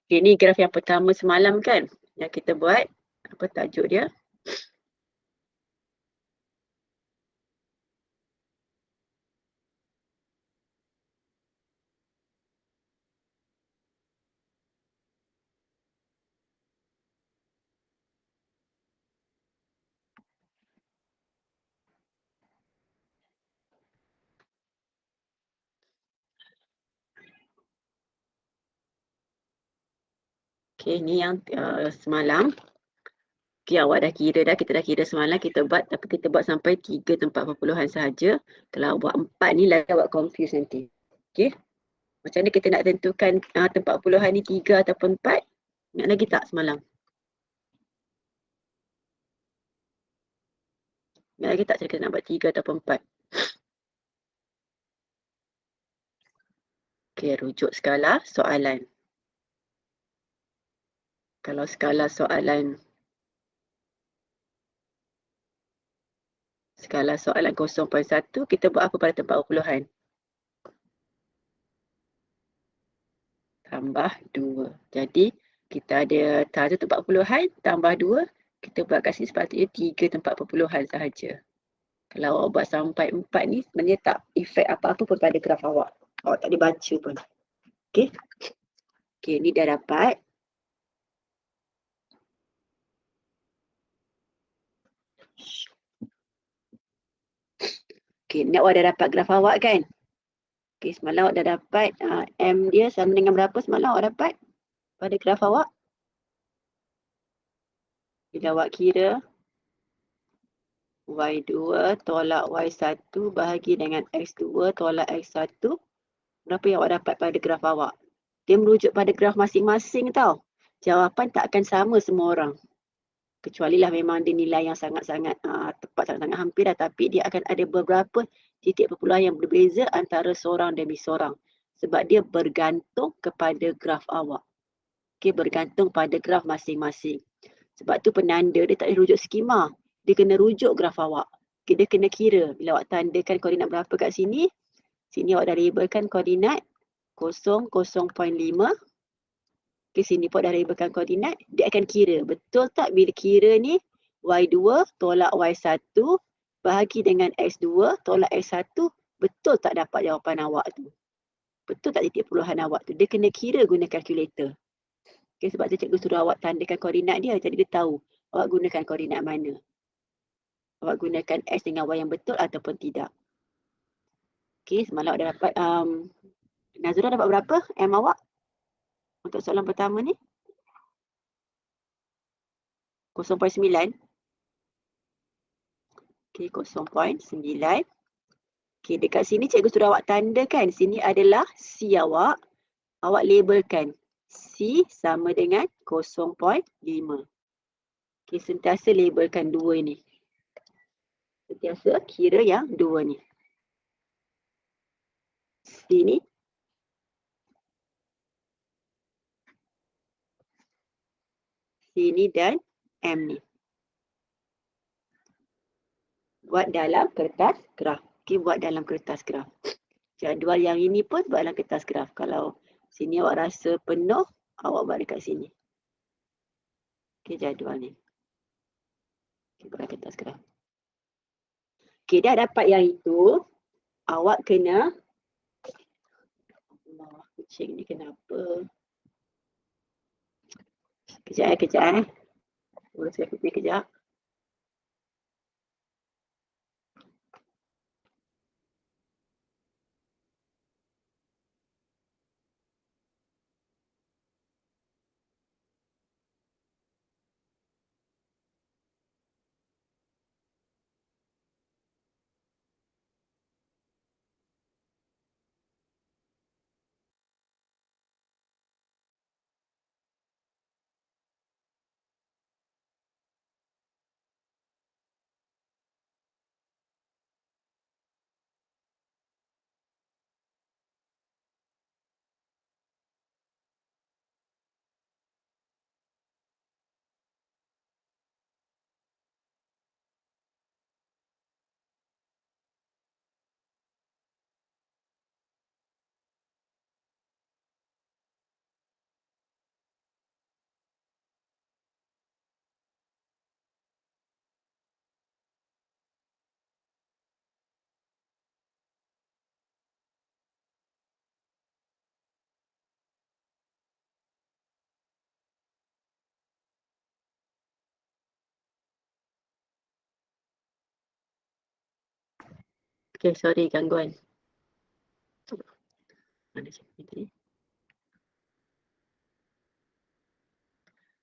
Okay, ni graf yang pertama semalam kan, yang kita buat. Apa tajuk dia? Okay, ni yang semalam. Okay, awak dah kira dah, kita dah kira semalam kita buat, tapi kita buat sampai 3 tempat perpuluhan sahaja. Kalau buat 4 ni lah awak confuse nanti. Okay, macam mana kita nak tentukan tempat perpuluhan ni 3 ataupun 4? Ingat lagi tak semalam? Ingat lagi tak kita nak buat 3 ataupun 4? Okay, rujuk skala soalan. Kalau skala soalan skala soalan 0.1, kita buat apa pada tempat perpuluhan? Tambah 2. Jadi, kita ada satu tempat perpuluhan, tambah 2. Kita buat kat sini sepatutnya 3 tempat perpuluhan sahaja. Kalau awak buat sampai 4 ni, sebenarnya tak efek apa-apa pun pada graf awak. Awak tak boleh baca pun. Okey. Okey, ni dah dapat. Okey, ni awak dah dapat graf awak kan? Okey, semalam awak dah dapat M dia sama dengan berapa semalam awak dapat pada graf awak? Bila awak kira Y2 tolak Y1 bahagi dengan X2 tolak X1, berapa yang awak dapat pada graf awak? Dia merujuk pada graf masing-masing tau. Jawapan tak akan sama semua orang. Kecuali lah memang dia nilai yang sangat-sangat tepat, sangat-sangat hampir dah. Tapi dia akan ada beberapa titik perpuluhan yang berbeza antara seorang demi seorang. Sebab dia bergantung kepada graf awak. Okay, bergantung pada graf masing-masing. Sebab tu penanda dia tak boleh rujuk skema. Dia kena rujuk graf awak. Okay, dia kena kira. Bila awak tandakan koordinat berapa kat sini, sini awak dah labelkan koordinat 0, 0.5. Ke sini pun dah labelkan koordinat. Dia akan kira. Betul tak bila kira ni Y2 tolak Y1 bahagi dengan X2 tolak X1, betul tak dapat jawapan awak tu? Betul tak titik perpuluhan awak tu? Dia kena kira guna kalkulator. Okay, sebab tu cikgu suruh awak tandakan koordinat dia. Jadi dia tahu awak gunakan koordinat mana. Awak gunakan X dengan Y yang betul ataupun tidak. Okay, semalam awak dah dapat. Nazura dapat berapa M awak? Untuk soalan pertama ni? 0.9. Okay, 0.9. Okay, dekat sini cikgu sudah awak tandakan. Sini adalah C awak. Awak labelkan. C sama dengan 0.5. Okay, sentiasa labelkan 2 ni. Sentiasa kira yang 2 ni. C ni. C ni dan M ni. Buat dalam kertas graf. Okay, buat dalam kertas graf. Jadual yang ini pun buat dalam kertas graf. Kalau sini awak rasa penuh, awak buat dekat sini. Okay, jadual ni. Okay, buat dalam kertas graf. Okay, dah dapat yang itu. Awak kena... Allah, kucing ni kenapa? Kejap. Urus saya kucing kejap. Okay, sorry gangguan. Mana cikgu tadi?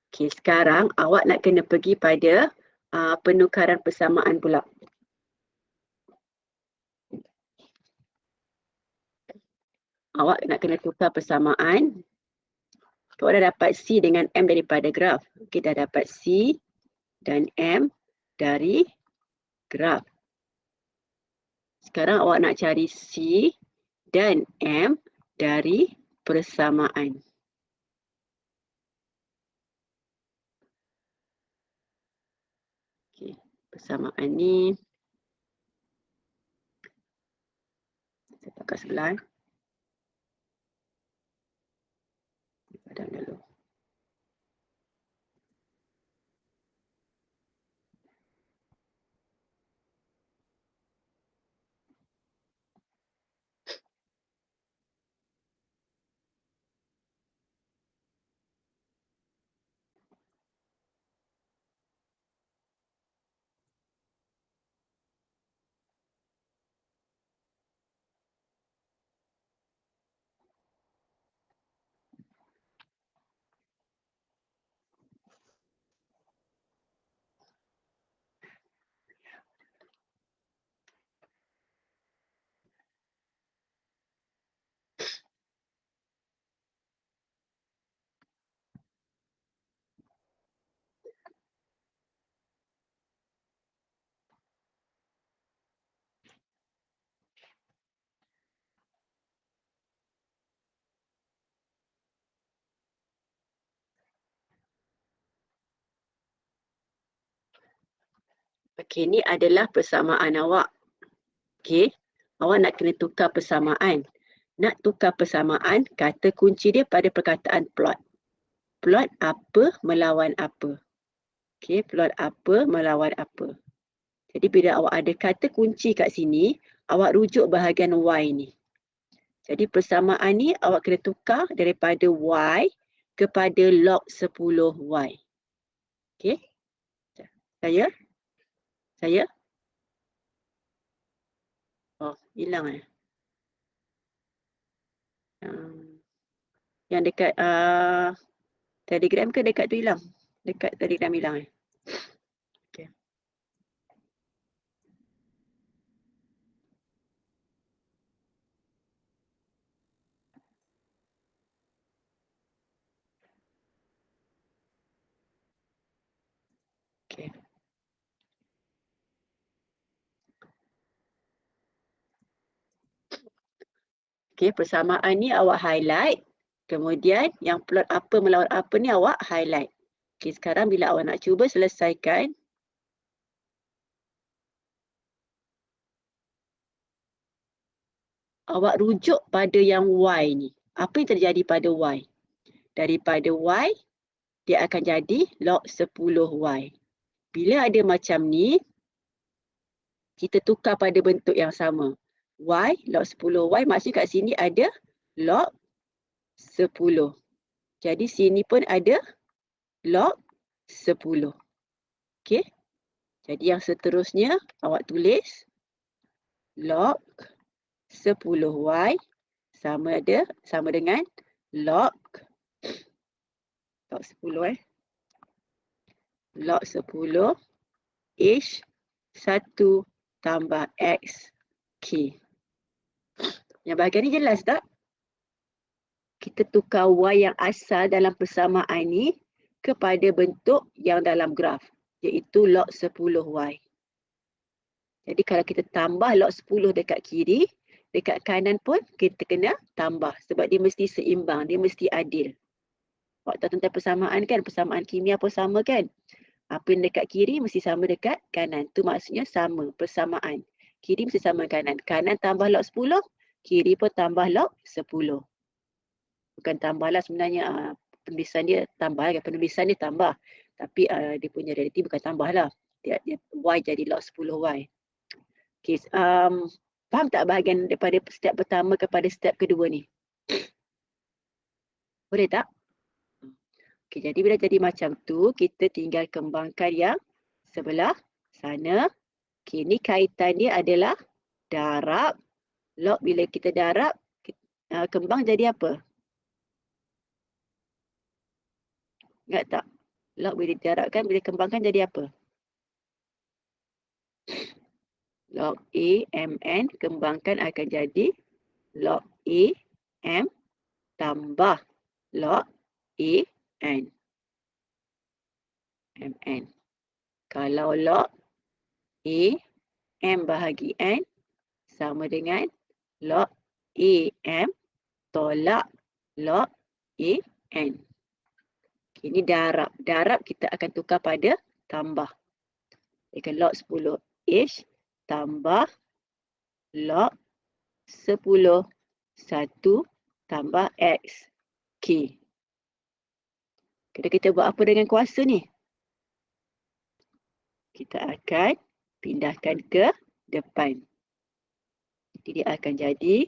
Okay, sekarang awak nak kena pergi pada penukaran persamaan pula. Awak nak kena tukar persamaan. Awak dah dapat C dengan M daripada graf. Okay, dah dapat C dan M dari graf. Sekarang awak nak cari C dan M dari persamaan. Okay, persamaan ni saya pakai sebelah. Padam dulu. Okey, ni adalah persamaan awak. Okey, awak nak kena tukar persamaan. Nak tukar persamaan, kata kunci dia pada perkataan plot. Plot apa melawan apa. Okey, plot apa melawan apa. Jadi bila awak ada kata kunci kat sini, awak rujuk bahagian Y ni. Jadi persamaan ni awak kena tukar daripada Y kepada log 10Y. Okey. Saya? Saya? Oh, hilang eh. Yang dekat Telegram ke dekat tu hilang? Dekat Telegram hilang eh? Okay. Okay. Okay, persamaan ni awak highlight. Kemudian yang plot apa melawan apa ni awak highlight. Okay, sekarang bila awak nak cuba selesaikan, awak rujuk pada yang Y ni. Apa yang terjadi pada Y? Daripada Y, dia akan jadi log 10Y. Bila ada macam ni, kita tukar pada bentuk yang sama. Y, log 10Y, maksudnya kat sini ada log 10. Jadi sini pun ada log 10. Okey. Jadi yang seterusnya awak tulis log 10Y sama dengan log 10 log 10 H 1 tambah X K. Yang bahagian ni jelas tak? Kita tukar Y yang asal dalam persamaan ni kepada bentuk yang dalam graf, iaitu log 10Y. Jadi kalau kita tambah log 10 dekat kiri, dekat kanan pun kita kena tambah sebab dia mesti seimbang, dia mesti adil. Awak tahu tentang persamaan kan? Persamaan kimia pun sama kan? Apa yang dekat kiri mesti sama dekat kanan. Tu maksudnya sama, persamaan. Kiri mesti sama kanan. Kanan tambah log 10, kiri pun tambah log 10. Bukan tambahlah sebenarnya, penulisan dia tambah, penulisan dia tambah. Tapi dia punya realiti bukan tambah lah. Dia Y jadi log 10Y. Okay, faham tak bahagian daripada step pertama kepada step kedua ni? Boleh tak? Okay, jadi bila jadi macam tu, kita tinggal kembangkan yang sebelah sana. Okay, ni kaitan dia adalah darab. Log bila kita darab, kembang jadi apa? Ingat tak? Log bila didarabkan, bila kembangkan jadi apa? Log A mn kembangkan akan jadi log A m tambah log A n mn. Kalau log A m bahagi n sama dengan log A m tolak log A n. Ini darab. Darab kita akan tukar pada tambah. Jadi log 10H tambah log 10 1 tambah X. K. Kita buat apa dengan kuasa ni? Kita akan pindahkan ke depan. Jadi dia akan jadi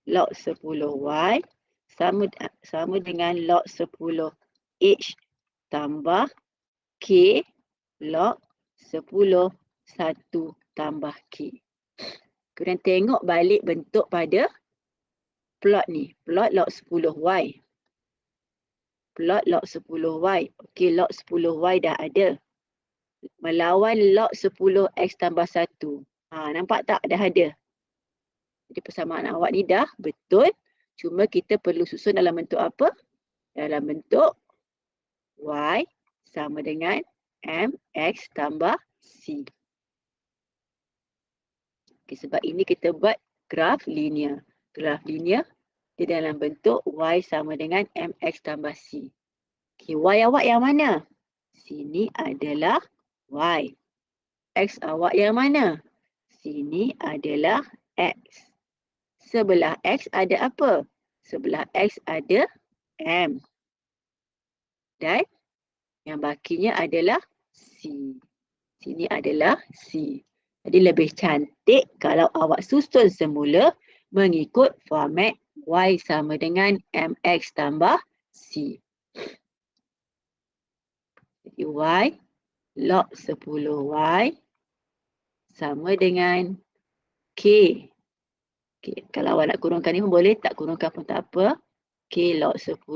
log 10Y sama dengan log 10H tambah K log 10 1 tambah K. Kemudian tengok balik bentuk pada plot ni. Plot log 10Y. Plot log 10Y. Okey, log 10Y dah ada. Melawan log 10X tambah 1. Nampak tak? Dah ada. Jadi persamaan awak ni dah betul. Cuma kita perlu susun dalam bentuk apa? Dalam bentuk Y sama dengan MX tambah C. Okay, sebab ini kita buat graf linear. Graf linear dia dalam bentuk Y sama dengan MX tambah C. Okay, Y awak yang mana? Sini adalah Y. X awak yang mana? Sini adalah X. Sebelah X ada apa? Sebelah X ada M. Dan yang bakinya adalah C. Sini adalah C. Jadi lebih cantik kalau awak susun semula mengikut format Y sama dengan MX tambah C. Jadi Y log 10Y sama dengan K. Okay. Kalau awak nak kurungkan ni pun boleh, tak kurungkan pun tak apa. K log 10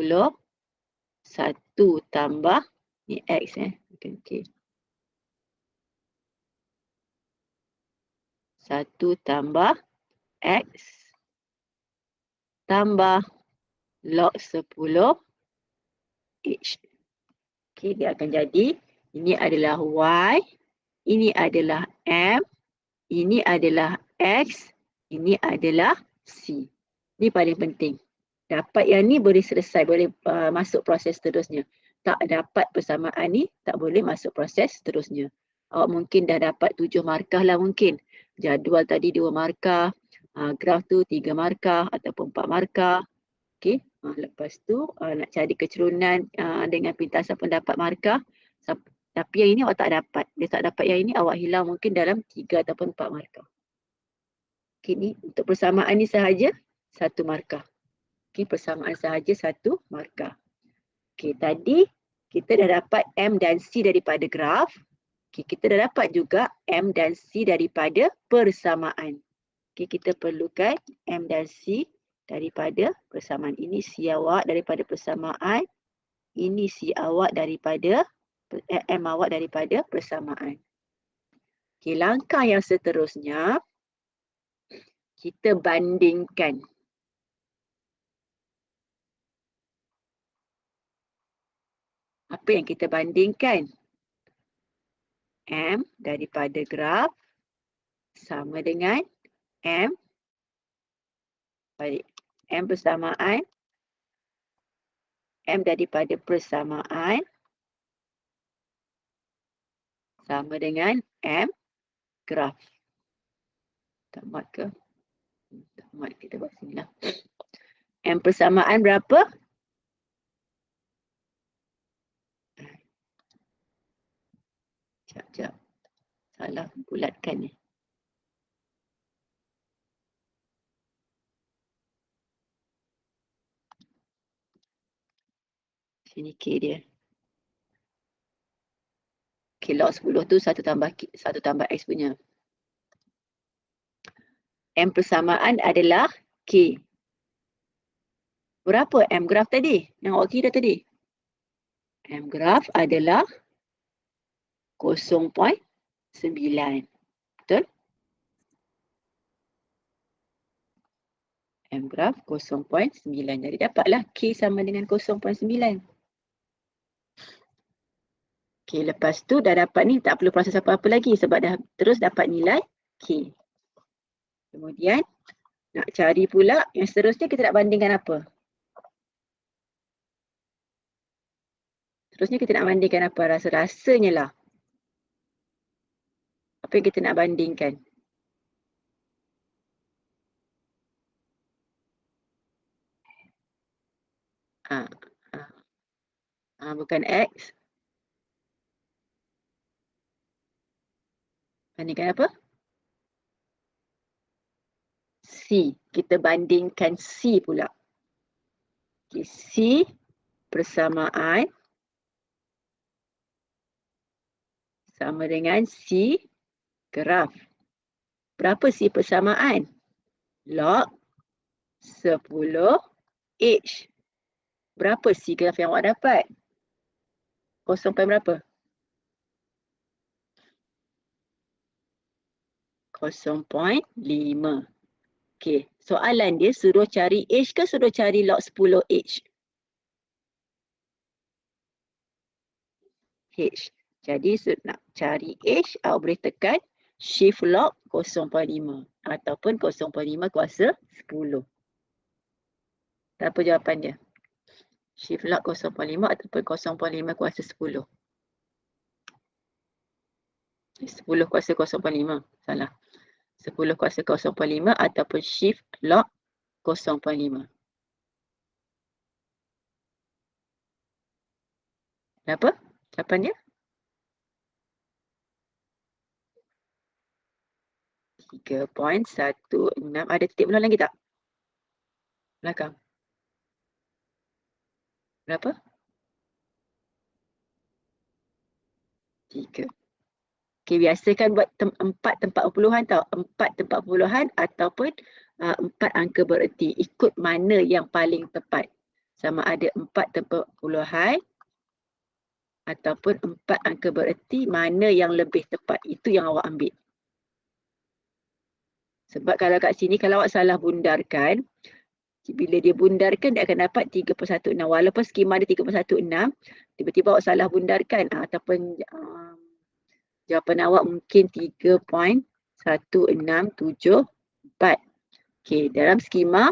1 tambah ni X bukan K. 1 tambah X tambah log 10 H. Okay, dia akan jadi ini adalah Y, ini adalah M, ini adalah X, ini adalah C. Ini paling penting. Dapat yang ni boleh selesai, boleh masuk proses seterusnya. Tak dapat persamaan ni, tak boleh masuk proses seterusnya. Awak mungkin dah dapat 7 markah lah mungkin. Jadual tadi 2 markah, graf tu 3 markah ataupun 4 markah. Okay. Lepas tu nak cari kecerunan dengan pintasan pendapat markah. Tapi yang ini awak tak dapat. Dia tak dapat yang ini, awak hilang mungkin dalam 3 ataupun 4 markah. Okay, ni untuk persamaan ni sahaja 1 markah. Okay, persamaan sahaja 1 markah. Okay, tadi kita dah dapat M dan C daripada graf. Okay, kita dah dapat juga M dan C daripada persamaan. Okay, kita perlukan M dan C daripada persamaan. Ini C awak daripada persamaan. Ini C awak daripada M awak daripada persamaan. Okay, langkah yang seterusnya kita bandingkan. Apa yang kita bandingkan? M daripada graf sama dengan M. Baik. M persamaan. M daripada persamaan sama dengan M graf. Tamat ke? Tamat, kita buat sini lah. M persamaan berapa? Sekejap. Salah bulatkan ni. Sini K dia. K log 10 tu 1 tambah X punya. M persamaan adalah K. Berapa M graf tadi? Yang awak kira tadi. M graf adalah 0.9. Betul? M graf 0.9. Jadi dapatlah K sama dengan 0.9. Okey, lepas tu dah dapat ni, tak perlu proses apa-apa lagi sebab dah terus dapat nilai K. Kemudian nak cari pula yang seterusnya, kita nak bandingkan apa? Terusnya kita nak bandingkan apa? Rasa-rasanya lah. Apa yang kita nak bandingkan? Bukan X. Bandingkan apa? C. Kita bandingkan C pula. Okay, C persamaan sama dengan C graf. Berapa C persamaan? Log 10 H. Berapa C graf yang awak dapat? 0. berapa? 0.5. Okey, soalan dia suruh cari H ke suruh cari log 10 H? H. Jadi nak cari H, awak boleh tekan shift log 0.5 ataupun 0.5 kuasa 10. Apa jawapan dia? Shift log 0.5 ataupun 0.5 kuasa 10. 10 kuasa 0.5. Salah. 10 kuasa 0.5 ataupun shift log 0.5. Berapa jawapan dia? 3.16. Ada titik belah lagi tak? Belakang. Berapa? 3. Okey, biasakan buat 4 tempat perpuluhan tau. 4 tempat perpuluhan ataupun 4 angka bererti. Ikut mana yang paling tepat. Sama ada 4 tempat perpuluhan ataupun 4 angka bererti, mana yang lebih tepat. Itu yang awak ambil. Sebab kalau kat sini, kalau awak salah bundarkan, bila dia bundarkan, dia akan dapat 3/16. Walaupun skema dia 3/16, tiba-tiba awak salah bundarkan ataupun jawapan awak mungkin 3.1674. Okey, dalam skema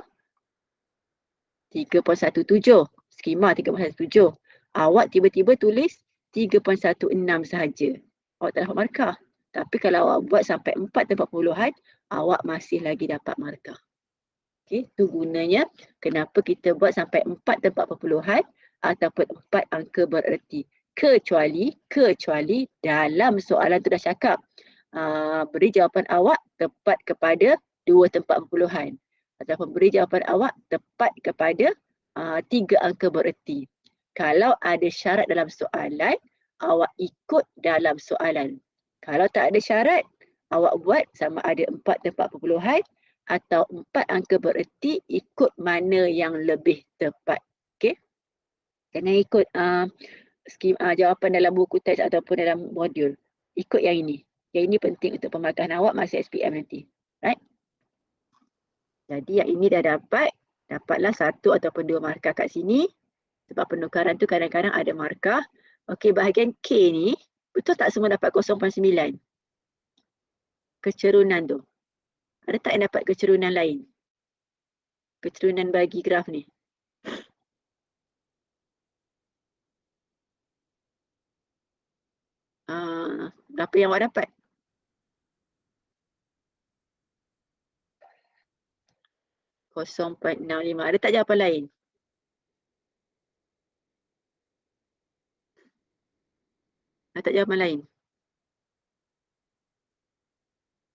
3.17. Skema 3.17. Awak tiba-tiba tulis 3.16 sahaja. Awak tak dapat markah. Tapi kalau awak buat sampai 4 tempat perpuluhan, awak masih lagi dapat markah. Okey, itu gunanya kenapa kita buat sampai 4 tempat perpuluhan ataupun 4 angka bererti. Kecuali dalam soalan tu dah cakap beri jawapan awak tepat kepada 2 tempat perpuluhan ataupun beri jawapan awak tepat kepada 3 angka bererti. Kalau ada syarat dalam soalan, awak ikut dalam soalan. Kalau tak ada syarat, awak buat sama ada 4 tempat perpuluhan atau 4 angka bererti, ikut mana yang lebih tepat. Okey? Jangan ikut jawapan dalam buku teks ataupun dalam modul. Ikut yang ini. Yang ini penting untuk pemarkahan awak masa SPM nanti. Right? Jadi yang ini dah dapat. Dapatlah 1 ataupun 2 markah kat sini. Sebab penukaran tu kadang-kadang ada markah. Okey, bahagian K ni, betul tak semua dapat 0.9? Kecerunan tu. Ada tak yang dapat kecerunan lain? Kecerunan bagi graf ni. Berapa yang awak dapat? .65. Ada tak jawapan lain? Ada tak jawapan lain?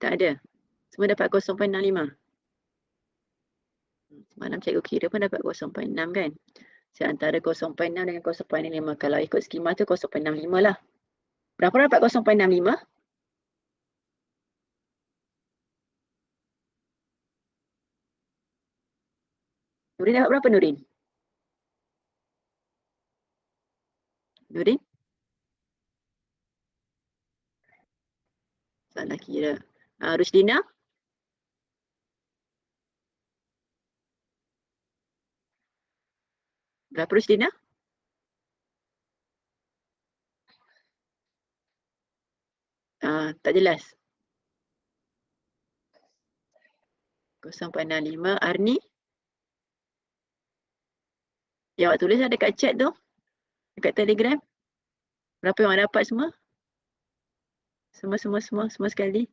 Tak ada. Semua dapat 0.65. Semalam cikgu kira pun dapat 0.6 kan? Antara 0.6 dengan 0.65. Kalau ikut skema tu 0.65 lah. Berapa dapat 0.65? Nurin dapat berapa Nurin? Nurin? Salah kira. Rusdina? Berapa Rusdina? Tak jelas. 0.65. Arni? Yang awak tulis ada dekat chat tu. Dekat Telegram. Berapa yang awak dapat semua? Semua sekali.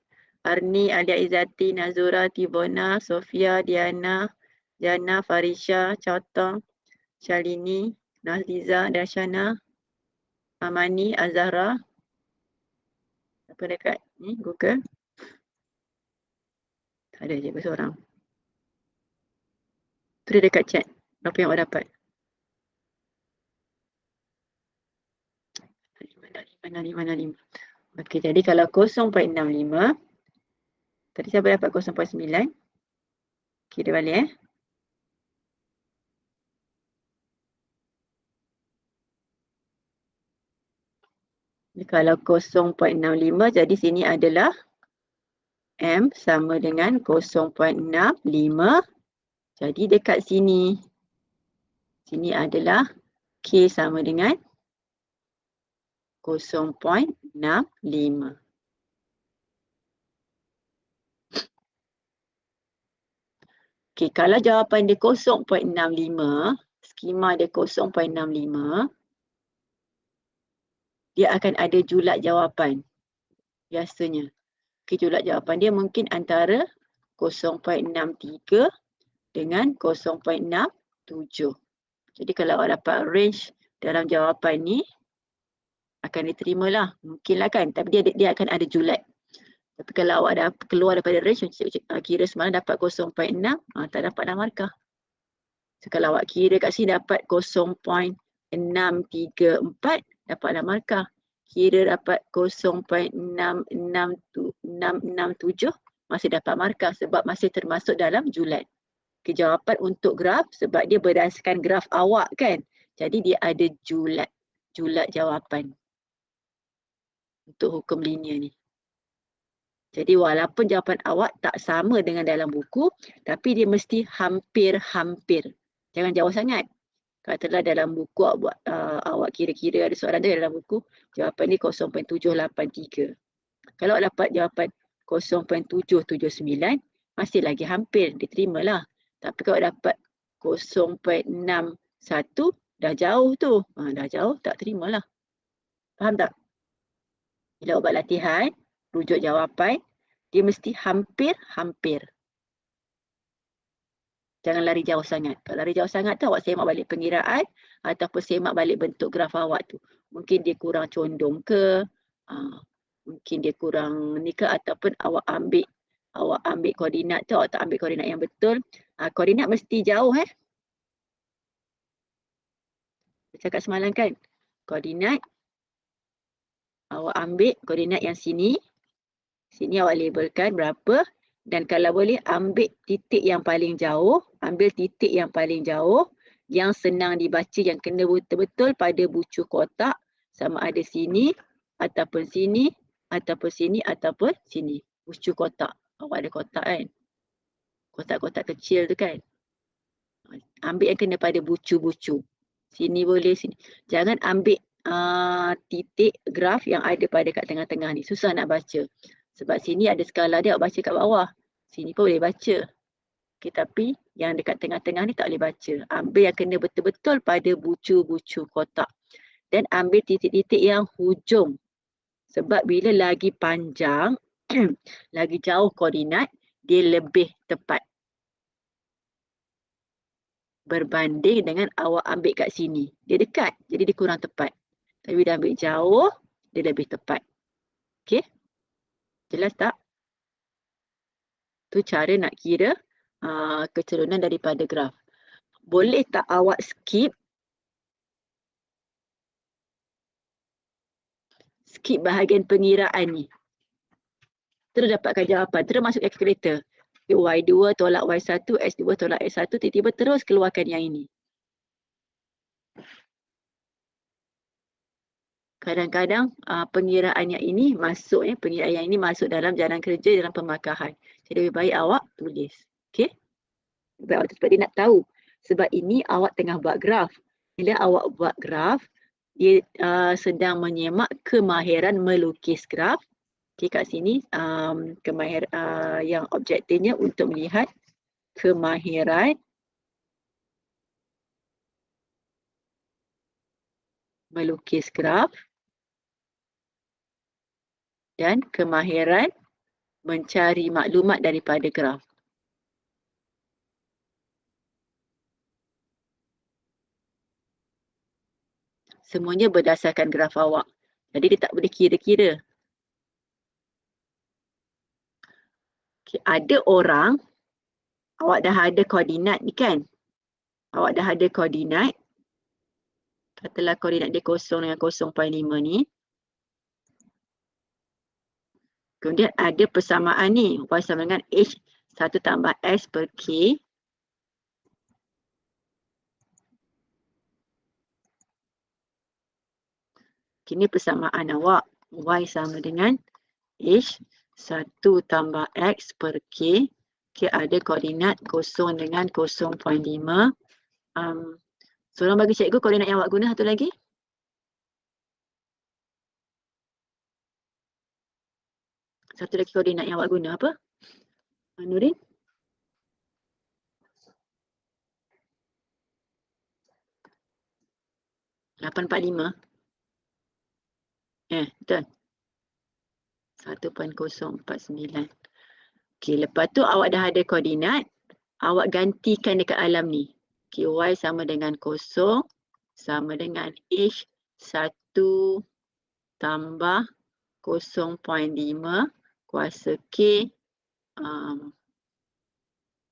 Arni, Alia Izzati, Nazura, Tibona, Sofia, Diana, Jana, Farisha, Chautang, Shalini, Nazliza, Darshana, Amani, Azahra. Apa dekat ni Google? Tak ada je seorang. Tu dia dekat chat. Berapa yang awak dapat? Mana lima. Okey, jadi kalau 0.65, tadi siapa dapat 0.9? Kira balik Kalau 0.65, jadi sini adalah M sama dengan 0.65. Jadi dekat sini. Sini adalah K sama dengan 0.65. Okey, kalau jawapan dia 0.65, skema dia 0.65, dia akan ada julat jawapan. Biasanya. Okey, julat jawapan dia mungkin antara 0.63 dengan 0.67. Jadi kalau awak dapat range dalam jawapan ni, akan diterimalah. Mungkinlah kan. Tapi dia akan ada julat. Tapi kalau awak dah keluar daripada range, kira semalam dapat 0.6, tak dapatlah markah. So, kalau awak kira kat sini dapat 0.634, dapatlah markah. Kira dapat 0.667, masih dapat markah sebab masih termasuk dalam julat. Jawapan untuk graf sebab dia berdasarkan graf awak kan. Jadi dia ada julat jawapan untuk hukum linear ni. Jadi walaupun jawapan awak tak sama dengan dalam buku, tapi dia mesti hampir-hampir. Jangan jauh sangat. Katalah dalam buku awak kira-kira ada soalan dia dalam buku, jawapan ni 0.783. Kalau awak dapat jawapan 0.779, masih lagi hampir, diterimalah. Tapi kalau dapat 0.61, dah jauh tu. Dah jauh, tak terimalah. Faham tak? Bila awak buat latihan, rujuk jawapan, dia mesti hampir-hampir. Jangan lari jauh sangat. Kalau lari jauh sangat tu, awak semak balik pengiraan ataupun semak balik bentuk graf awak tu. Mungkin dia kurang condong ke, mungkin dia kurang ni ke, ataupun awak ambil koordinat tu, awak tak ambil koordinat yang betul. Koordinat mesti jauh Saya cakap semalam kan, koordinat awak ambil koordinat yang sini. Sini awak labelkan berapa. Dan kalau boleh ambil titik yang paling jauh. Ambil titik yang paling jauh. Yang senang dibaca, yang kena betul-betul pada bucu kotak. Sama ada sini, ataupun sini, ataupun sini, ataupun sini. Bucu kotak. Awak ada kotak kan? Kotak-kotak kecil tu kan? Ambil yang kena pada bucu-bucu. Sini boleh, sini. Jangan ambil titik graf yang ada pada kat tengah-tengah ni. Susah nak baca. Sebab sini ada skala dia, awak baca kat bawah. Sini pun boleh baca. Okay, tapi yang dekat tengah-tengah ni tak boleh baca. Ambil yang kena betul-betul pada bucu-bucu kotak. Dan ambil titik-titik yang hujung. Sebab bila lagi panjang, lagi jauh koordinat, dia lebih tepat. Berbanding dengan awak ambil kat sini. Dia dekat, jadi dia kurang tepat. Tapi dia ambil jauh, dia lebih tepat. Okay? Jelas tak? Tu cara nak kira kecerunan daripada graf. Boleh tak awak skip bahagian pengiraan ni? Terus dapatkan jawapan. Terus masuk kalkulator. Y2 tolak Y1, X2 tolak X1, tiba-tiba terus keluarkan yang ini. Kadang-kadang pengiraan yang ini masuk, pengiraan yang ini masuk dalam jalan kerja, dalam pemakahan. Jadi lebih baik awak tulis. Okey? Sebab dia nak tahu. Sebab ini awak tengah buat graf. Bila awak buat graf, dia sedang menyemak kemahiran melukis graf. Okay, kat sini yang objektifnya untuk melihat kemahiran melukis graf dan kemahiran mencari maklumat daripada graf. Semuanya berdasarkan graf awak. Jadi dia tak boleh kira-kira. Okay, ada orang, awak dah ada koordinat ni kan? Awak dah ada koordinat. Katalah koordinat dia 0 dengan 0.5 ni. Kemudian ada persamaan ni. Y sama dengan H1 tambah S per K. Kini persamaan awak. Y sama dengan H1 tambah X per K. Okay, ada koordinat 0 dengan 0.5. Tolong bagi cikgu koordinat yang awak guna satu lagi. Satu lagi koordinat yang awak guna apa? Nurin? 845. Betul. 1.049. Okey, lepas tu awak dah ada koordinat, awak gantikan dekat alam ni. Okay, Y sama dengan 0 sama dengan H1 tambah 0.5 kuasa K.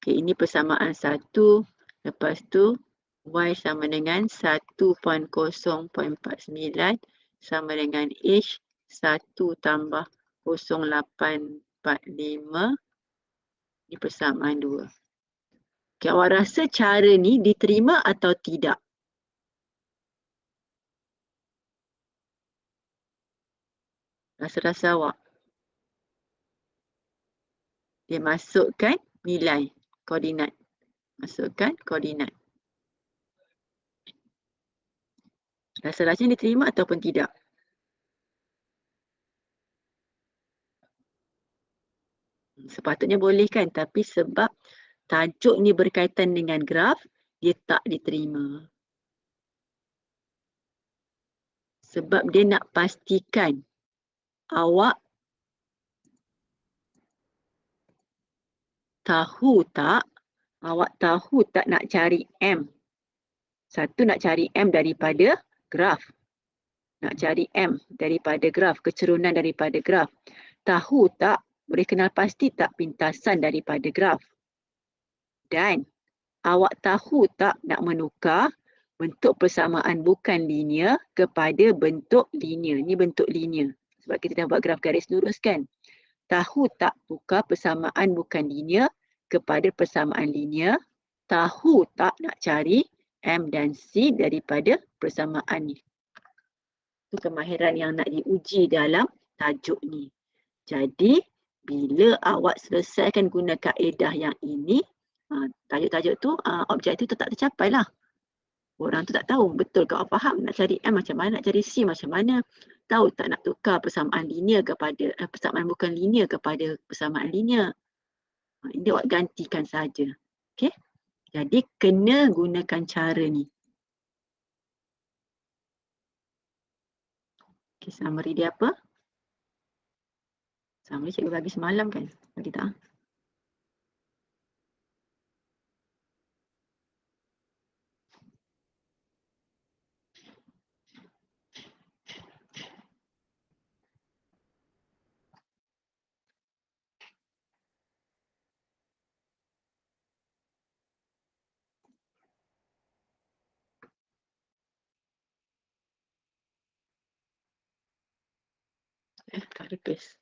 Okay, ini persamaan 1. Lepas tu Y sama dengan 1.049 sama dengan H1 tambah 0.845. Ini persamaan 2. Okay, awak rasa cara ni diterima atau tidak? Rasa-rasa awak. Dia masukkan nilai koordinat. Masukkan koordinat. Rasa-rasanya diterima ataupun tidak? Sepatutnya boleh kan, tapi sebab tajuk ni berkaitan dengan graf, dia tak diterima. Sebab dia nak pastikan awak tahu tak nak cari M. Satu, nak cari M daripada graf. Nak cari M daripada graf, kecerunan daripada graf. Tahu tak, boleh kenal pasti tak pintasan daripada graf. Dan awak tahu tak nak menukar bentuk persamaan bukan linear kepada bentuk linear. Ini bentuk linear. Sebab kita dah buat graf garis lurus kan. Tahu tak tukar persamaan bukan linear kepada persamaan linear. Tahu tak nak cari M dan C daripada persamaan ni. Itu kemahiran yang nak diuji dalam tajuk ni. Jadi, bila awak selesaikan guna kaedah yang ini, tajuk-tajuk tu, objektif tu tak tercapai lah. Orang tu tak tahu betul ke awak faham nak cari M macam mana, nak cari C macam mana. Tahu tak nak tukar persamaan linear kepada persamaan bukan linear kepada persamaan linear. Ini awak gantikan saja. Okey? Jadi kena gunakan cara ni. Okay, summary dia apa? Summary cikgu bagi semalam kan? Bagi tak? Tak ada paste.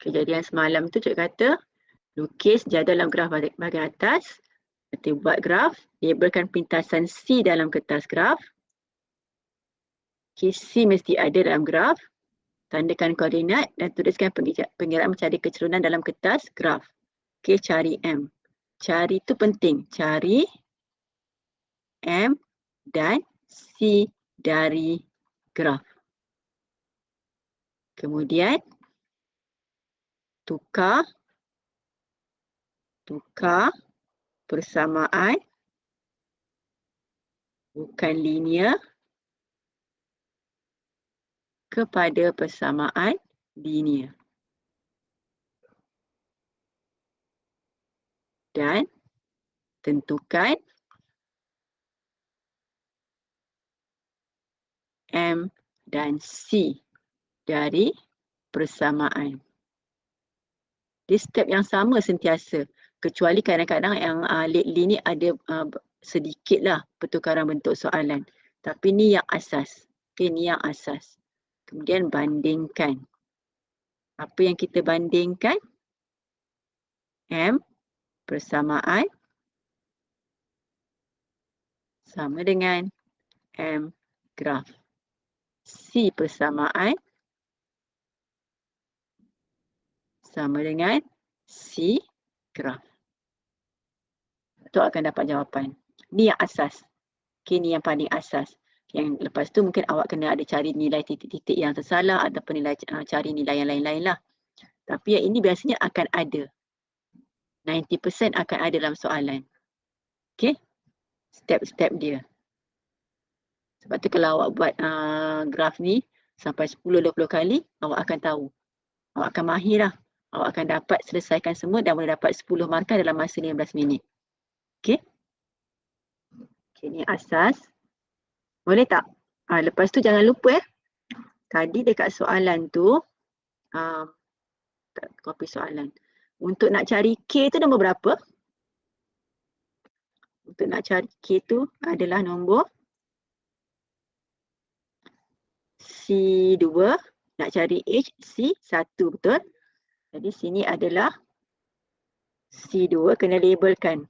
Kejadian semalam tu cikgu kata, lukis jadual dalam graf bahagian atas, kita buat graf, labelkan pintasan C dalam kertas graf. Okay, C mesti ada dalam graf, tandakan koordinat dan tuliskan pengiraan mencari kecerunan dalam kertas graf. Okay, cari M. Cari tu penting, cari M dan C dari graf. Kemudian tukar persamaan bukan linear kepada persamaan linear. Dan tentukan M dan C dari persamaan. Di step yang sama sentiasa, kecuali kadang-kadang yang lately ni ada sedikitlah pertukaran bentuk soalan. Tapi ni yang asas. Okay, ni yang asas. Kemudian bandingkan. Apa yang kita bandingkan? M persamaan sama dengan M graf. C persamaan sama dengan C graf. Tu akan dapat jawapan. Ni yang asas. Okay, ni yang paling asas. Yang lepas tu mungkin awak kena ada cari nilai titik-titik yang tersalah ataupun nilai cari nilai yang lain-lain lah. Tapi yang ini biasanya akan ada. 90% akan ada dalam soalan. Okay, step-step dia. Sebab tu kalau awak buat graf ni sampai 10-20 kali, awak akan tahu. Awak akan mahir lah. Awak akan dapat selesaikan semua dan boleh dapat 10 markah dalam masa 15 minit. Okay. Okay, ni asas. Boleh tak? Lepas tu jangan lupa tadi dekat soalan tu, copy soalan. Untuk nak cari K tu nombor berapa? Untuk nak cari K tu adalah nombor C2. Nak cari H, C1, betul? Jadi sini adalah C2, kena labelkan.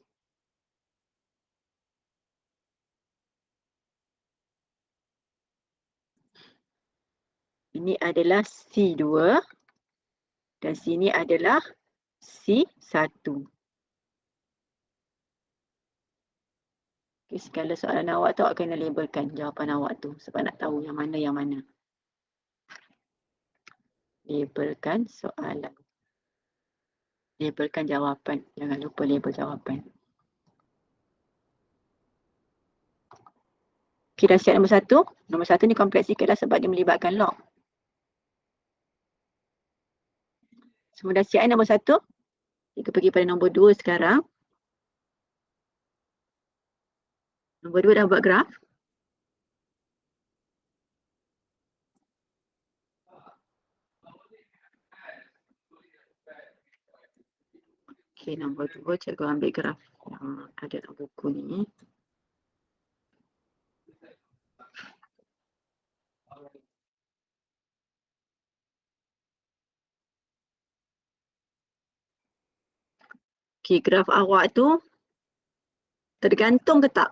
Ini adalah C2 dan sini adalah C1. Okay, segala soalan awak tu awak kena labelkan jawapan awak tu sebab nak tahu yang mana yang mana. Labelkan soalan. Labelkan jawapan. Jangan lupa label jawapan. Okay, dah siap nombor 1. Nombor 1 ni kompleks sikit lah sebab dia melibatkan log. Semua dah siap nombor 1. Kita pergi pada nombor 2 sekarang. Nombor 2 dah buat graf. Okay, nombor 2 cikgu ambil graf yang ada dalam buku ni. Okay, graf awak tu tergantung ke tak?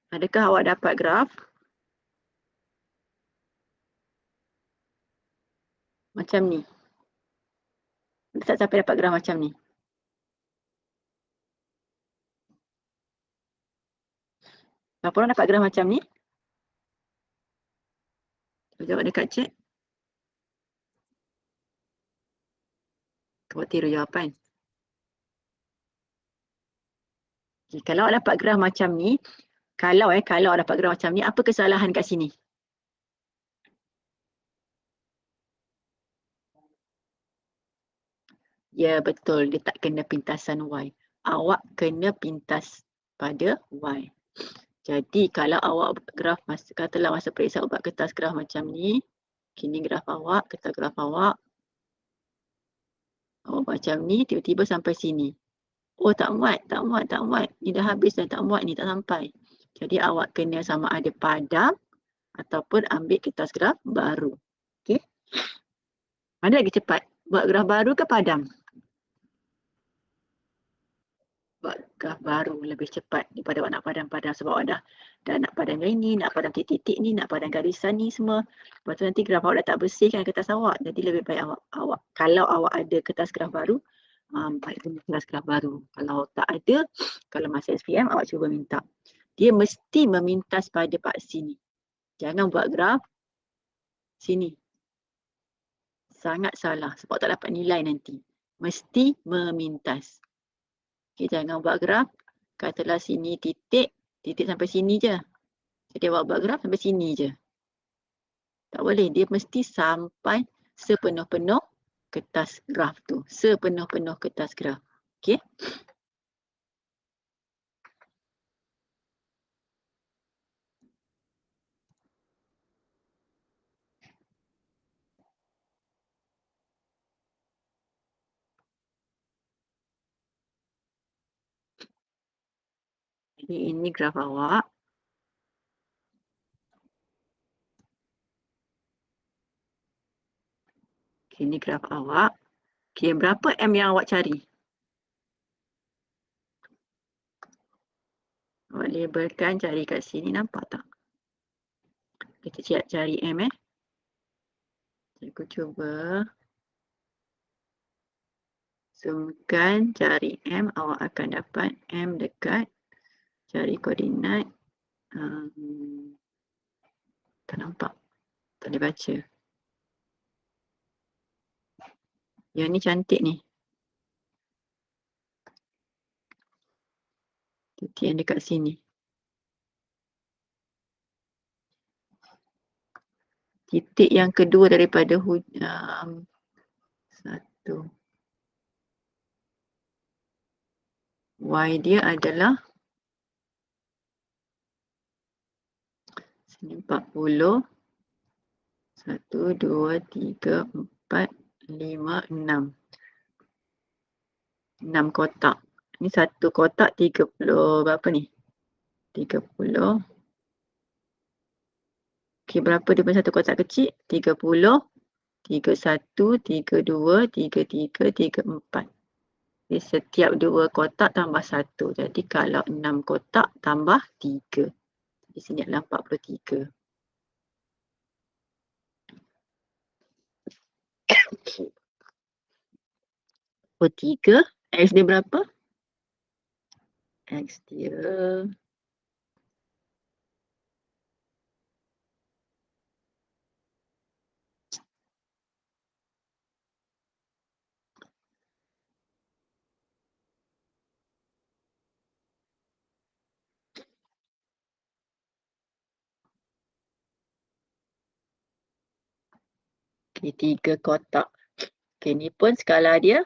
Adakah awak dapat graf macam ni? Tak sampai dapat graf macam ni. Berapa orang dapat graf macam ni? Jawab dekat chat. Kau tiru jawapan. Okay, kalau awak dapat graf macam ni, kalau awak dapat graf macam ni, apa kesalahan kat sini? Ya, betul. Dia tak kena pintasan Y. Awak kena pintas pada Y. Jadi, kalau awak graf, katalah masa periksa awak buat kertas graf macam ni. Kini graf awak, kertas graf awak. Awak macam ni, tiba-tiba sampai sini. Oh, tak muat. Ni dah habis dah, tak muat ni, tak sampai. Jadi awak kena sama ada padam ataupun ambil kertas graf baru. Okey. Mana lagi cepat? Buat graf baru ke padam? Buat graf baru lebih cepat daripada awak nak padam-padam sebab awak dah nak padam ini, nak padam titik-titik ni, nak padam garisan ni semua. Lepas tu nanti graf awak dah tak bersih kan kertas awak. Jadi lebih baik awak kalau awak ada kertas graf baru, baik guna kertas graf baru. Kalau tak ada, kalau masih SPM awak cuba minta. Dia mesti memintas pada paksi ni. Jangan buat graf sini. Sangat salah sebab tak dapat nilai nanti. Mesti memintas. Okay, jangan buat graf. Katalah sini titik, titik sampai sini je. Jadi awak buat graf sampai sini je. Tak boleh. Dia mesti sampai sepenuh-penuh kertas graf tu. Sepenuh-penuh kertas graf. Okay. Jadi ini graf awak. Okay, ini graf awak. Okay, berapa M yang awak cari? Awak labelkan, cari kat sini. Nampak tak? Kita cari M Aku cuba zoomkan, cari M. Awak akan dapat M dekat. Cari koordinat. Tak nampak. Tak boleh baca. Yang ni cantik ni. Titik yang dekat sini. Titik yang kedua daripada satu. Y dia adalah sini 40. 1, 2, 3, 4, 5, 6. 6 kotak. Ni satu kotak 30. Berapa ni? 30. Okey, berapa dia punya satu kotak kecil? 30, 31, 32, 33, 34. Jadi setiap 2 kotak tambah 1. Jadi kalau 6 kotak tambah 3. Di sini adalah 43. 43. X dia berapa? X dia 3 kotak. Okey, ni pun skala dia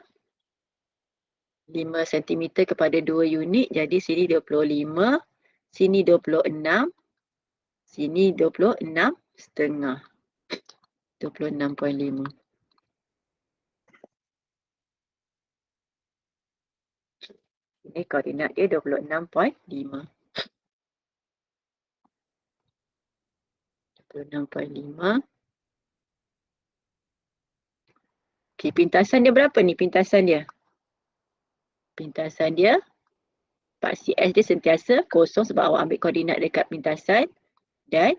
5 cm kepada 2 unit. Jadi sini 25, sini 26, sini 26,5. 26.5. Ini koordinat dia 26.5. 26.5. Okey, pintasan dia berapa ni pintasan dia? Pintasan dia paksi S dia sentiasa kosong sebab awak ambil koordinat dekat pintasan dan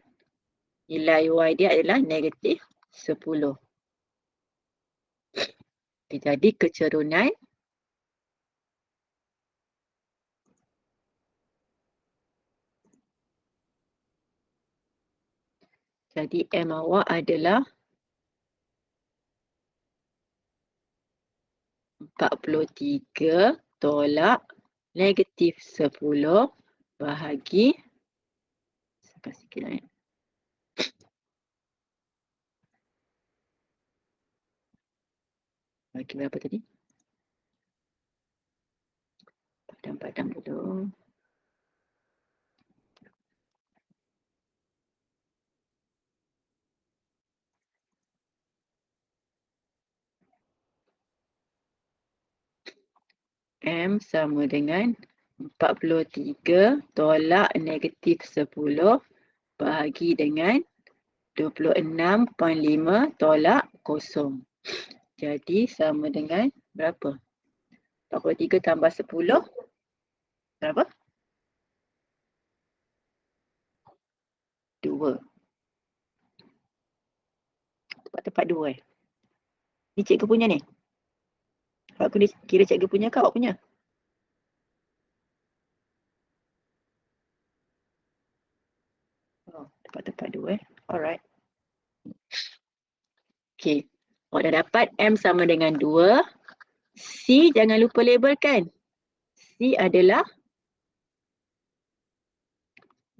nilai Y dia adalah negatif 10. Jadi kecerunan jadi M awak adalah 43 tolak negatif 10 bahagi sikit lah bagi berapa tadi? Padam dulu. M sama dengan 43 tolak negatif 10 bahagi dengan 26.5 tolak 0. Jadi sama dengan berapa? 43 tambah 10 berapa? 2. Tepat-tepat 2 eh. Ni cikgu punya ni. Aku ni kira cikgu punya ke awak punya? Oh, tepat-tepat 2 eh. Alright. Okay. Awak dah dapat M sama dengan 2. C jangan lupa labelkan. C adalah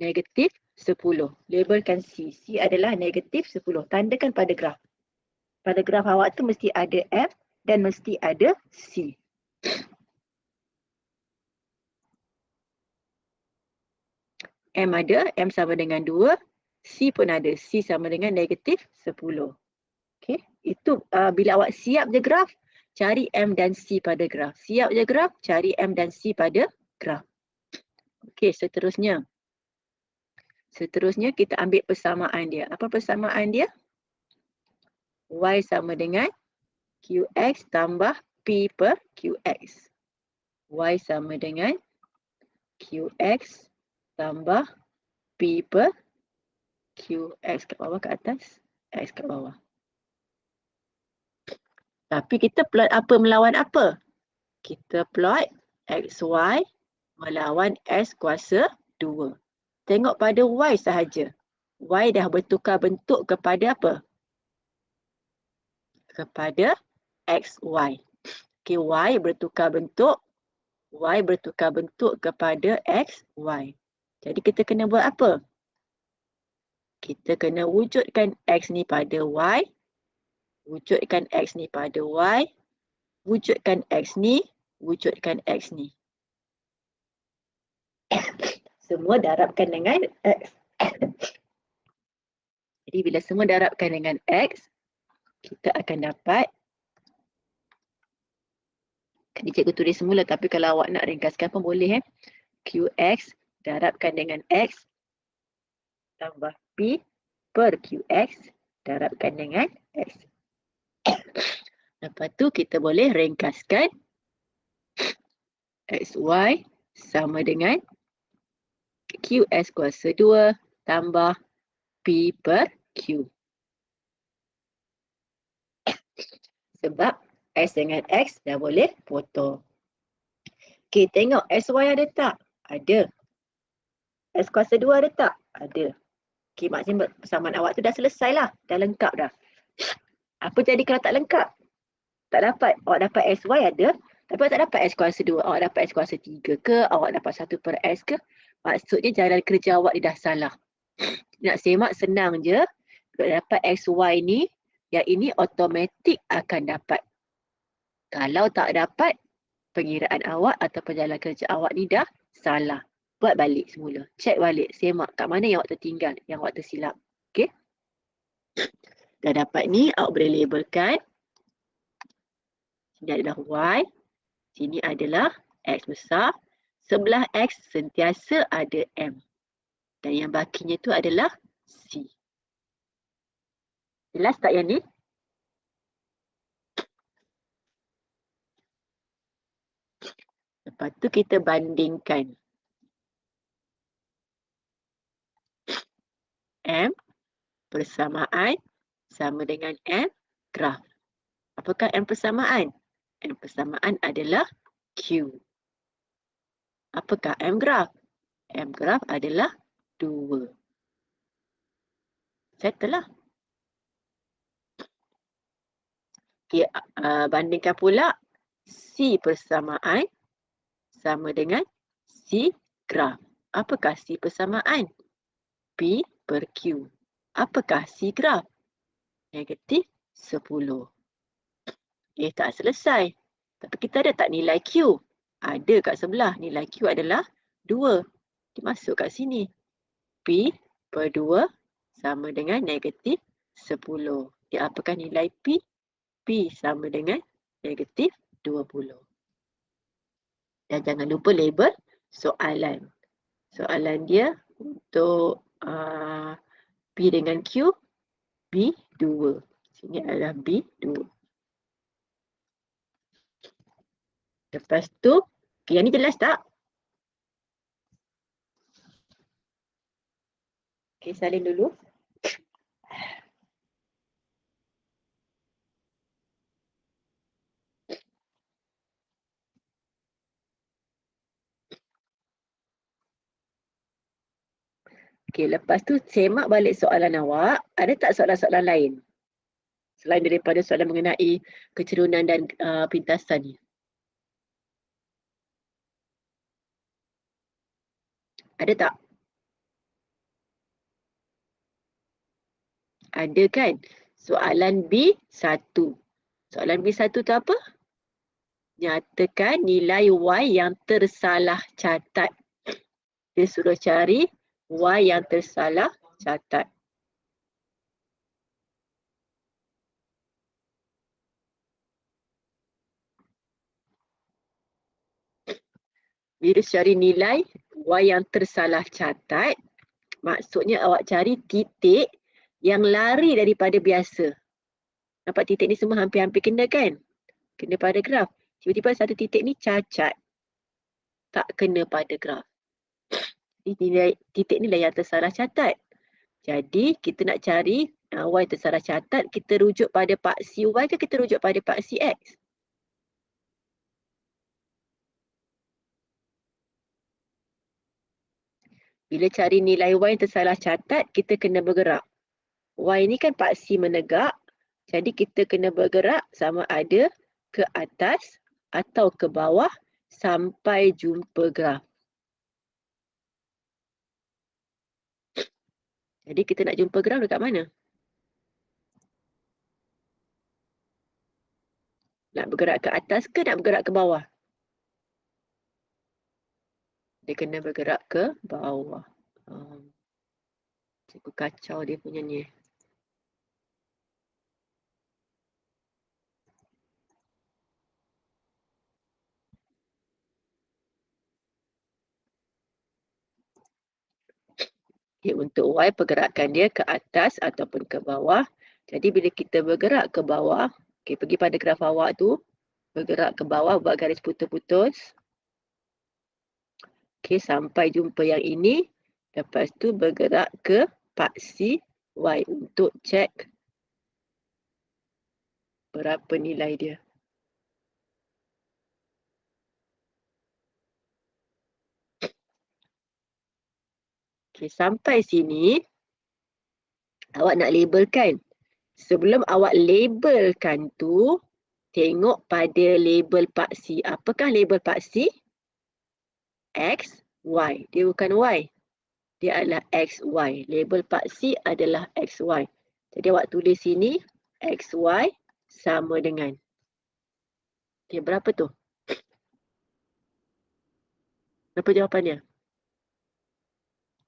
negatif 10. Labelkan C. C adalah negatif 10. Tandakan pada graf. Pada graf awak tu mesti ada M dan mesti ada C. M ada, M sama dengan 2. C pun ada, C sama dengan negatif 10. Okay. Itu bila awak siap je graf, cari M dan C pada graf. Siap je graf, cari M dan C pada graf. Okay, seterusnya. Seterusnya kita ambil persamaan dia. Apa persamaan dia? Y sama dengan QX tambah P per QX. Y sama dengan QX tambah P per QX kat bawah ke atas, X kat bawah. Tapi kita plot apa melawan apa? Kita plot XY melawan S kuasa 2. Tengok pada Y sahaja. Y dah bertukar bentuk kepada apa? Kepada XY. Okay, Y bertukar bentuk. Y bertukar bentuk kepada XY. Jadi kita kena buat apa? Kita kena wujudkan X ni pada Y. Wujudkan X ni pada Y. Wujudkan X ni. Wujudkan X ni. Semua darabkan dengan X. Jadi bila semua darabkan dengan X, kita akan dapat. Tadi cikgu tulis semula, tapi kalau awak nak ringkaskan pun boleh. QX darabkan dengan X tambah P per QX darabkan dengan X. Lepas tu kita boleh ringkaskan XY sama dengan QS kuasa 2 tambah P per Q. Sebab S dengan X dah boleh potong. Okey, tengok SY ada tak? Ada. S kuasa 2 ada tak? Ada. Okey, maksudnya persamaan awak tu dah selesai lah. Dah lengkap dah. Apa jadi kalau tak lengkap? Tak dapat. Awak dapat SY ada. Tapi awak tak dapat S kuasa 2. Awak dapat S kuasa 3 ke? Awak dapat 1 per S ke? Maksudnya jalan kerja awak ni dah salah. Nak semak senang je. Kalau dapat XY ni, yang ini automatik akan dapat. Kalau tak dapat, pengiraan awak atau jalan kerja awak ni dah salah. Buat balik semula. Cek balik. Semak kat mana yang awak tertinggal, yang awak tersilap. Okey? Dah dapat ni, awak boleh labelkan. Sini adalah Y. Sini adalah X besar. Sebelah X sentiasa ada M. Dan yang bakinya tu adalah C. Jelas tak yang ni? Lepas tu kita bandingkan. M persamaan sama dengan M graf. Apakah M persamaan? M persamaan adalah Q. Apakah M graf? M graf adalah 2. Settle lah. Okay, bandingkan pula C persamaan sama dengan C graf. Apakah C persamaan? P per Q. Apakah C graf? Negatif 10. Tak selesai. Tapi kita ada tak nilai Q? Ada kat sebelah. Nilai Q adalah 2. Dimasuk kat sini. P per 2 sama dengan negatif 10. Apakah nilai P? P sama dengan negatif 20. Dan jangan lupa label soalan. Soalan dia untuk P dengan Q, B2. Sini adalah B2. Lepas tu, yang ni jelas tak? Okay, salin dulu. Okay, lepas tu semak balik soalan awak. Ada tak soalan-soalan lain? Selain daripada soalan mengenai kecerunan dan pintasan ni. Ada tak? Ada kan? Soalan B1. Soalan B1 tu apa? Nyatakan nilai Y yang tersalah catat. Dia suruh cari Y yang tersalah catat. Bila cari nilai Y yang tersalah catat, maksudnya awak cari titik yang lari daripada biasa. Nampak titik ni semua hampir-hampir kena kan? Kena pada graf. Tiba-tiba satu titik ni cacat. Tak kena pada graf. Titik ni lah yang tersalah catat. Jadi kita nak cari Y tersalah catat, kita rujuk pada paksi Y ke kita rujuk pada paksi X? Bila cari nilai Y yang tersalah catat, kita kena bergerak. Y ni kan paksi menegak, jadi kita kena bergerak sama ada ke atas atau ke bawah sampai jumpa graf. Jadi kita nak jumpa graf dekat mana? Nak bergerak ke atas ke nak bergerak ke bawah? Dia kena bergerak ke bawah. Cikgu kacau dia punya ni. Okay, untuk Y pergerakan dia ke atas ataupun ke bawah. Jadi bila kita bergerak ke bawah, okay, pergi pada graf awak tu, bergerak ke bawah, buat garis putus-putus. Okay, sampai jumpa yang ini. Lepas tu bergerak ke paksi Y untuk cek berapa nilai dia. Okay, sampai sini, awak nak labelkan. Sebelum awak labelkan tu, tengok pada label paksi. Apakah label paksi? X, Y. Dia bukan Y. Dia adalah XY. Label paksi adalah XY. Jadi awak tulis sini, XY sama dengan. Okay, berapa tu? Berapa jawapannya?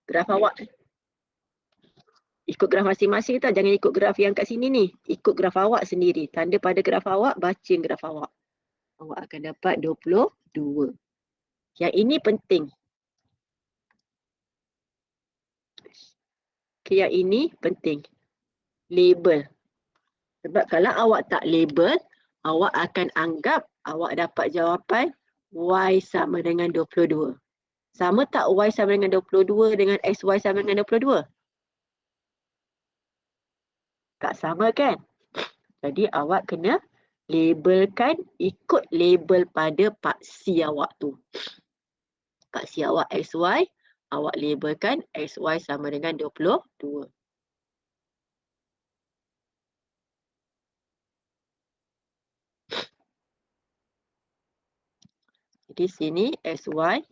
Graf awak. Ikut graf masing-masing tau. Jangan ikut graf yang kat sini ni. Ikut graf awak sendiri. Tanda pada graf awak, baca graf awak. Awak akan dapat 22. Yang ini penting. Okay, yang ini penting. Label. Sebab kalau awak tak label, awak akan anggap awak dapat jawapan Y sama dengan 22. Sama tak Y sama dengan 22 dengan XY sama dengan 22? Tak sama kan? Jadi awak kena labelkan ikut label pada paksi awak tu. Paksi awak XY, awak labelkan XY sama dengan 22. Jadi sini XY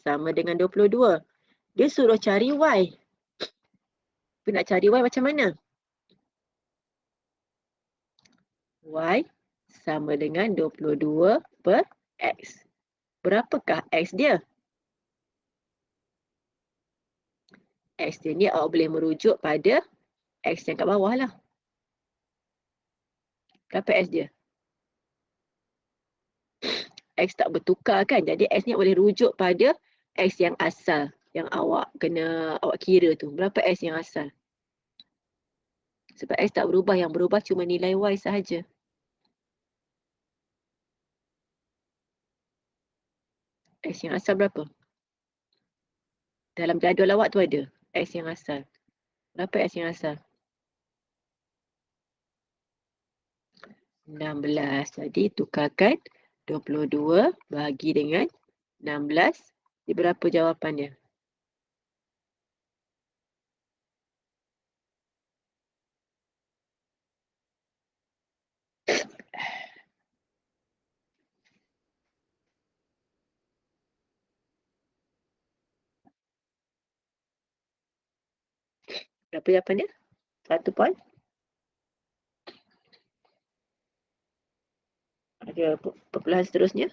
sama dengan 22. Dia suruh cari Y. Tapi nak cari Y macam mana? Y sama dengan 22 per X. Berapakah X dia? X dia ni awak boleh merujuk pada X yang kat bawah lah. Berapa X dia? X tak bertukar kan. Jadi X ni boleh rujuk pada X yang asal. Yang awak kira tu. Berapa X yang asal? Sebab X tak berubah. Yang berubah cuma nilai Y sahaja. X yang asal berapa? Dalam jadual awak tu ada X yang asal. Berapa X yang asal? 16. Jadi tukarkan 22 bahagi dengan 16. Jadi berapa jawapannya? Berapa jawapannya? 1 point? Ada perpuluhan seterusnya?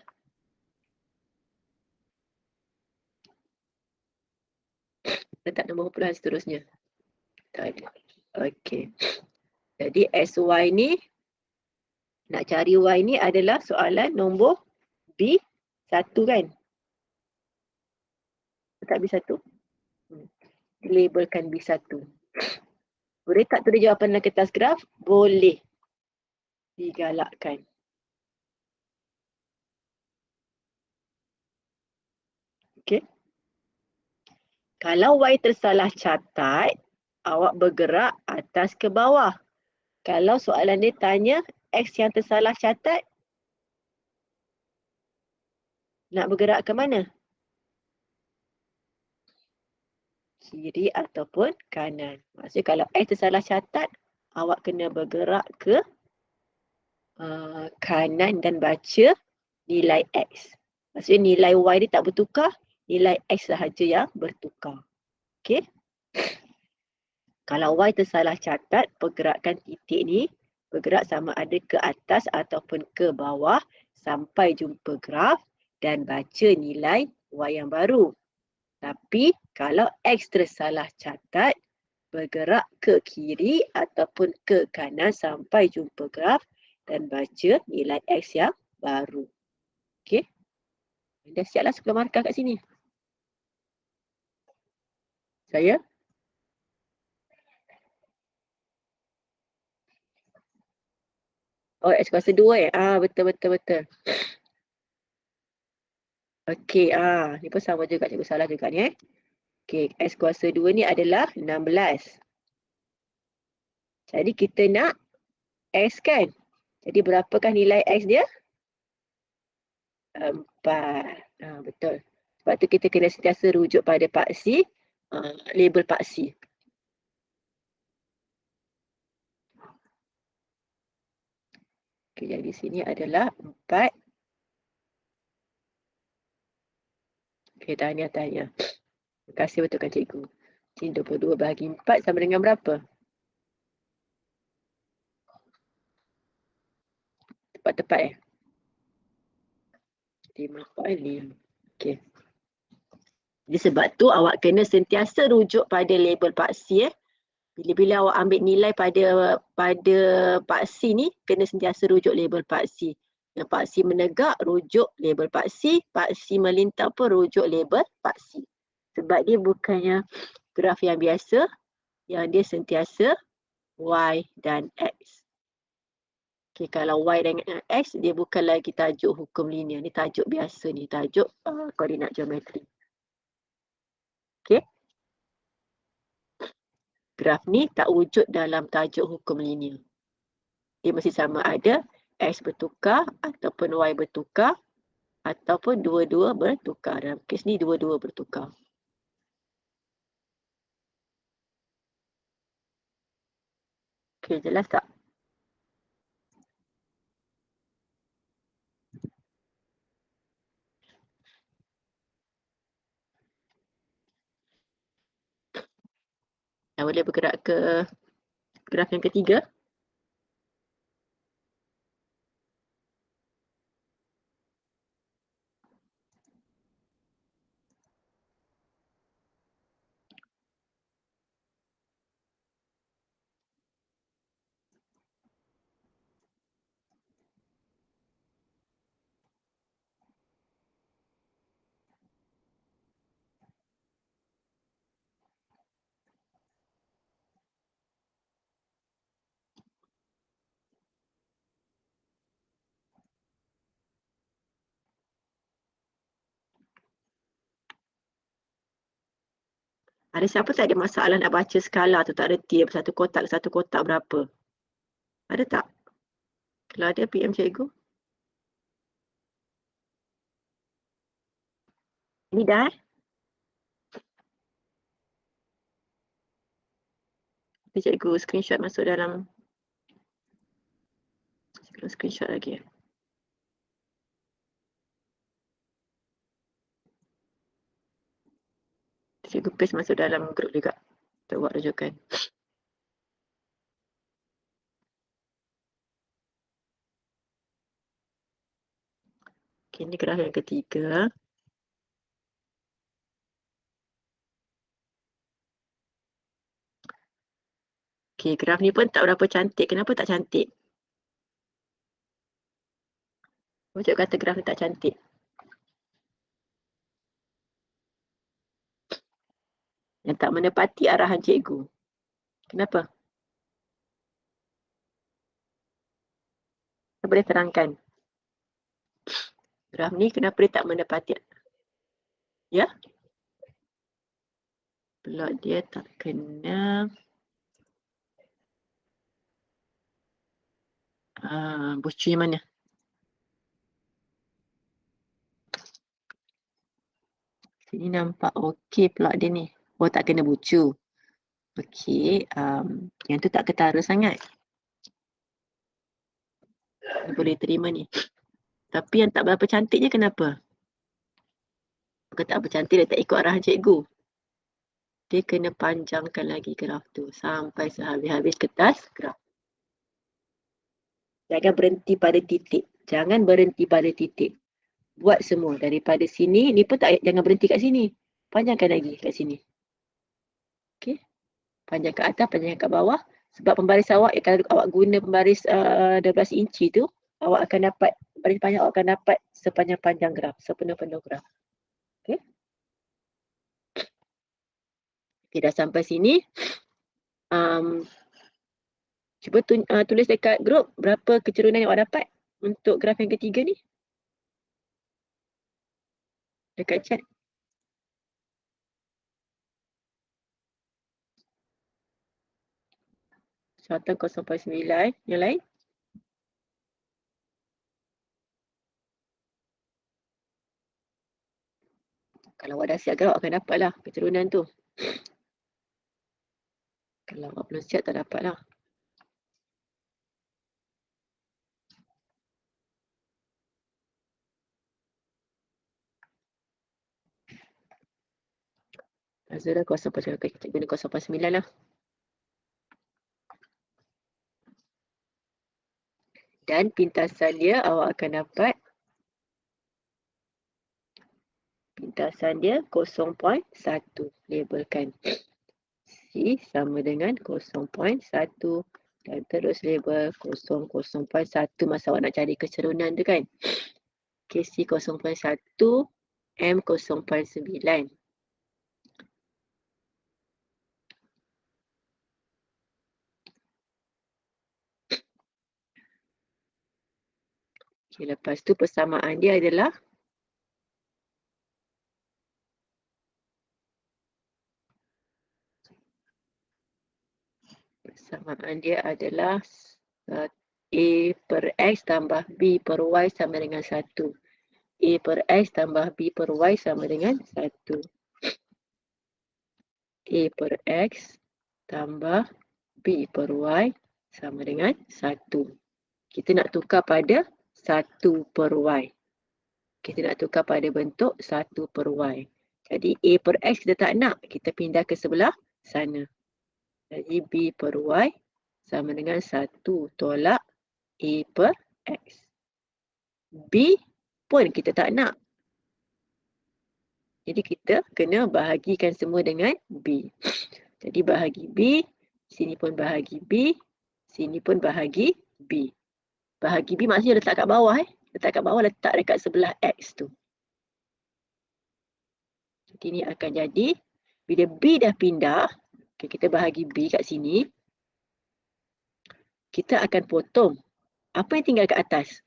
Letak nombor perpuluhan seterusnya? Tak ada. Okey. Jadi SY ni, nak cari Y ni adalah soalan nombor B1 kan? Letak B1. Labelkan B1. Boleh tak tulis jawapan dalam kertas graf? Boleh. Digalakkan. Okey. Kalau Y tersalah catat, awak bergerak atas ke bawah. Kalau soalan dia tanya X yang tersalah catat, nak bergerak ke mana? Kiri ataupun kanan. Maksudnya kalau X tersalah catat, awak kena bergerak ke kanan dan baca nilai X. Maksudnya nilai Y dia tak bertukar, nilai X sahaja yang bertukar. Okey. Kalau Y tersalah catat, pergerakan titik ni bergerak sama ada ke atas ataupun ke bawah sampai jumpa graf dan baca nilai Y yang baru. Tapi kalau X tersalah catat, bergerak ke kiri ataupun ke kanan sampai jumpa graf dan baca nilai X yang baru. Okey. Dah siaplah 10 markah kat sini. Saya? Oh, X kuasa 2 betul. Okey, ni pun sama juga, cikgu salah juga ni Okey, X kuasa 2 ni adalah 16. Jadi kita nak X kan? Jadi berapakah nilai X dia? 4. Betul. Sebab tu kita kena sentiasa rujuk pada paksi, label paksi. Okey, jadi sini adalah 4. Okey, tahniah. Terima kasih betulkan cikgu. Jadi 22 bahagi 4 sama dengan berapa? Tepat 5.5. Okey. Jadi sebab tu awak kena sentiasa rujuk pada label paksi Bila-bila awak ambil nilai pada paksi ni, kena sentiasa rujuk label paksi. Yang paksi menegak, rujuk label paksi. Paksi melintang pun rujuk label paksi. Sebab dia bukannya graf yang biasa, yang dia sentiasa Y dan X. Okay, kalau Y dengan X, dia bukan lagi tajuk hukum linear. Ni tajuk biasa ni, tajuk koordinat geometri. Okay. Graf ni tak wujud dalam tajuk hukum linear. Dia mesti sama ada X bertukar ataupun Y bertukar ataupun dua-dua bertukar. Dalam kes ni dua-dua bertukar. Okey, jelas tak? Dah boleh bergerak ke graf yang ketiga. Ada siapa tak ada masalah nak baca skala tu, tak reti satu kotak berapa? Ada tak? Kalau ada, PM cikgu. Ini dah cikgu screenshot masuk dalam screenshot lagi. Cikgu paste masuk dalam grup juga untuk buat rujukan. Okay, ini graf yang ketiga. Okay, graf ni pun tak berapa cantik. Kenapa tak cantik? Macam kata graf ni tak cantik. Yang tak menepati arahan cikgu. Kenapa? Saya boleh terangkan. Graf ni kenapa dia tak menepati? Ya? Plot dia tak kena. Bucu yang mana? Sini nampak okey plot dia ni. Oh, tak kena bucu. Okey, yang tu tak ketara sangat. Boleh terima ni. Tapi yang tak berapa cantik je kenapa? Bukan tak berapa cantik, dia tak ikut arahan cikgu. Dia kena panjangkan lagi graf tu sampai sehabis-habis kertas graf. Jangan berhenti pada titik. Jangan berhenti pada titik. Buat semua daripada sini. Ni pun tak, jangan berhenti kat sini. Panjangkan lagi kat sini. Okey. Panjang kat atas, panjang kat bawah. Sebab pembaris awak, kalau awak guna pembaris 12 inci tu, awak akan dapat, baris panjang awak akan dapat sepanjang-panjang graf, sepenuh-penuh graf. Okey. Okay, dah sampai sini. Cuba tulis dekat grup berapa kecerunan yang awak dapat untuk graf yang ketiga ni. Dekat chat. Satu 0.9. Yang lain? Kalau awak dah siap graf, awak akan dapat lah kecerunan tu. Kalau awak belum siap, tak dapat lah. Azura 0.9. Kita guna 0.9 lah. Dan pintasan dia awak akan dapat pintasan dia 0.1. Labelkan. C sama dengan 0.1 dan terus label 0.1 masa awak nak cari kecerunan tu kan. KC 0.1, M 0.9. Okay, lepas tu persamaan dia adalah A per X tambah B per Y sama dengan 1. A per X tambah B per Y sama dengan 1. A per X tambah B per Y sama dengan 1. Kita nak tukar pada 1 per Y. Kita nak tukar pada bentuk 1 per Y. Jadi A per X kita tak nak. Kita pindah ke sebelah sana. Jadi B per Y sama dengan 1 tolak A per X. B pun kita tak nak. Jadi kita kena bahagikan semua dengan B. Jadi bahagi B, sini pun bahagi B, sini pun bahagi B. Bahagi B maksudnya letak kat bawah. Letak kat bawah, letak dekat sebelah X tu. Jadi ni akan jadi, bila B dah pindah, okay, kita bahagi B kat sini, kita akan potong. Apa yang tinggal kat atas?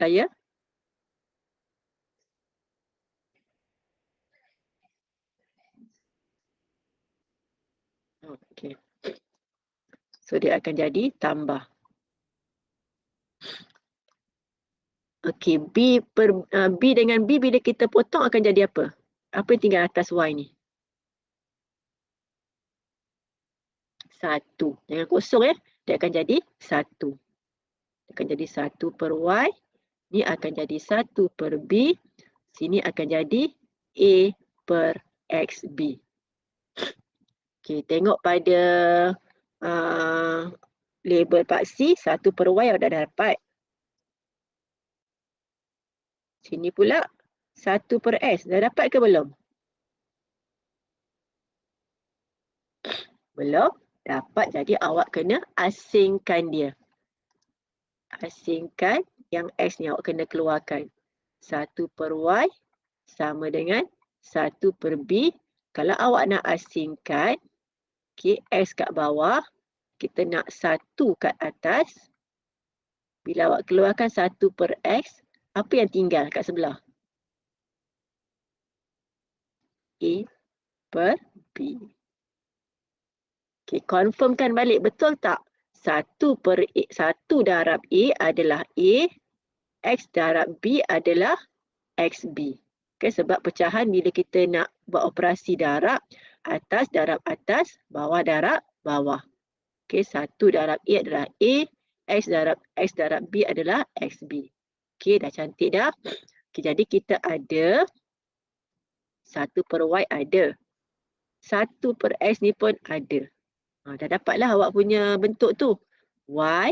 Saya So dia akan jadi tambah. Okey, B dengan B bila kita potong akan jadi apa? Apa yang tinggal atas Y ni? 1. Jangan kosong ya. Dia akan jadi 1. Dia akan jadi 1 per Y. Ni akan jadi 1 per B. Sini akan jadi A per XB. Okey, tengok pada label Pak C, 1 per Y dah dapat. Sini pula 1 per S. Dah dapat ke belum? Belum dapat, jadi awak kena asingkan dia. Asingkan yang X ni awak kena keluarkan. 1 per Y sama dengan 1 per B. Kalau awak nak asingkan, okay, X kat bawah, kita nak 1 kat atas. Bila awak keluarkan 1 per X, apa yang tinggal kat sebelah? A per B. Okay, confirmkan balik, betul tak? 1 darab A adalah A, X darab B adalah XB. Okay, sebab pecahan bila kita nak buat operasi darab, atas darab atas, bawah darab bawah. Okay, 1 darab A adalah A, X darab B adalah XB. Okay, dah cantik dah. Okay, jadi kita ada 1 per Y ada. 1 per X ni pun ada. Dah dapatlah awak punya bentuk tu. Y,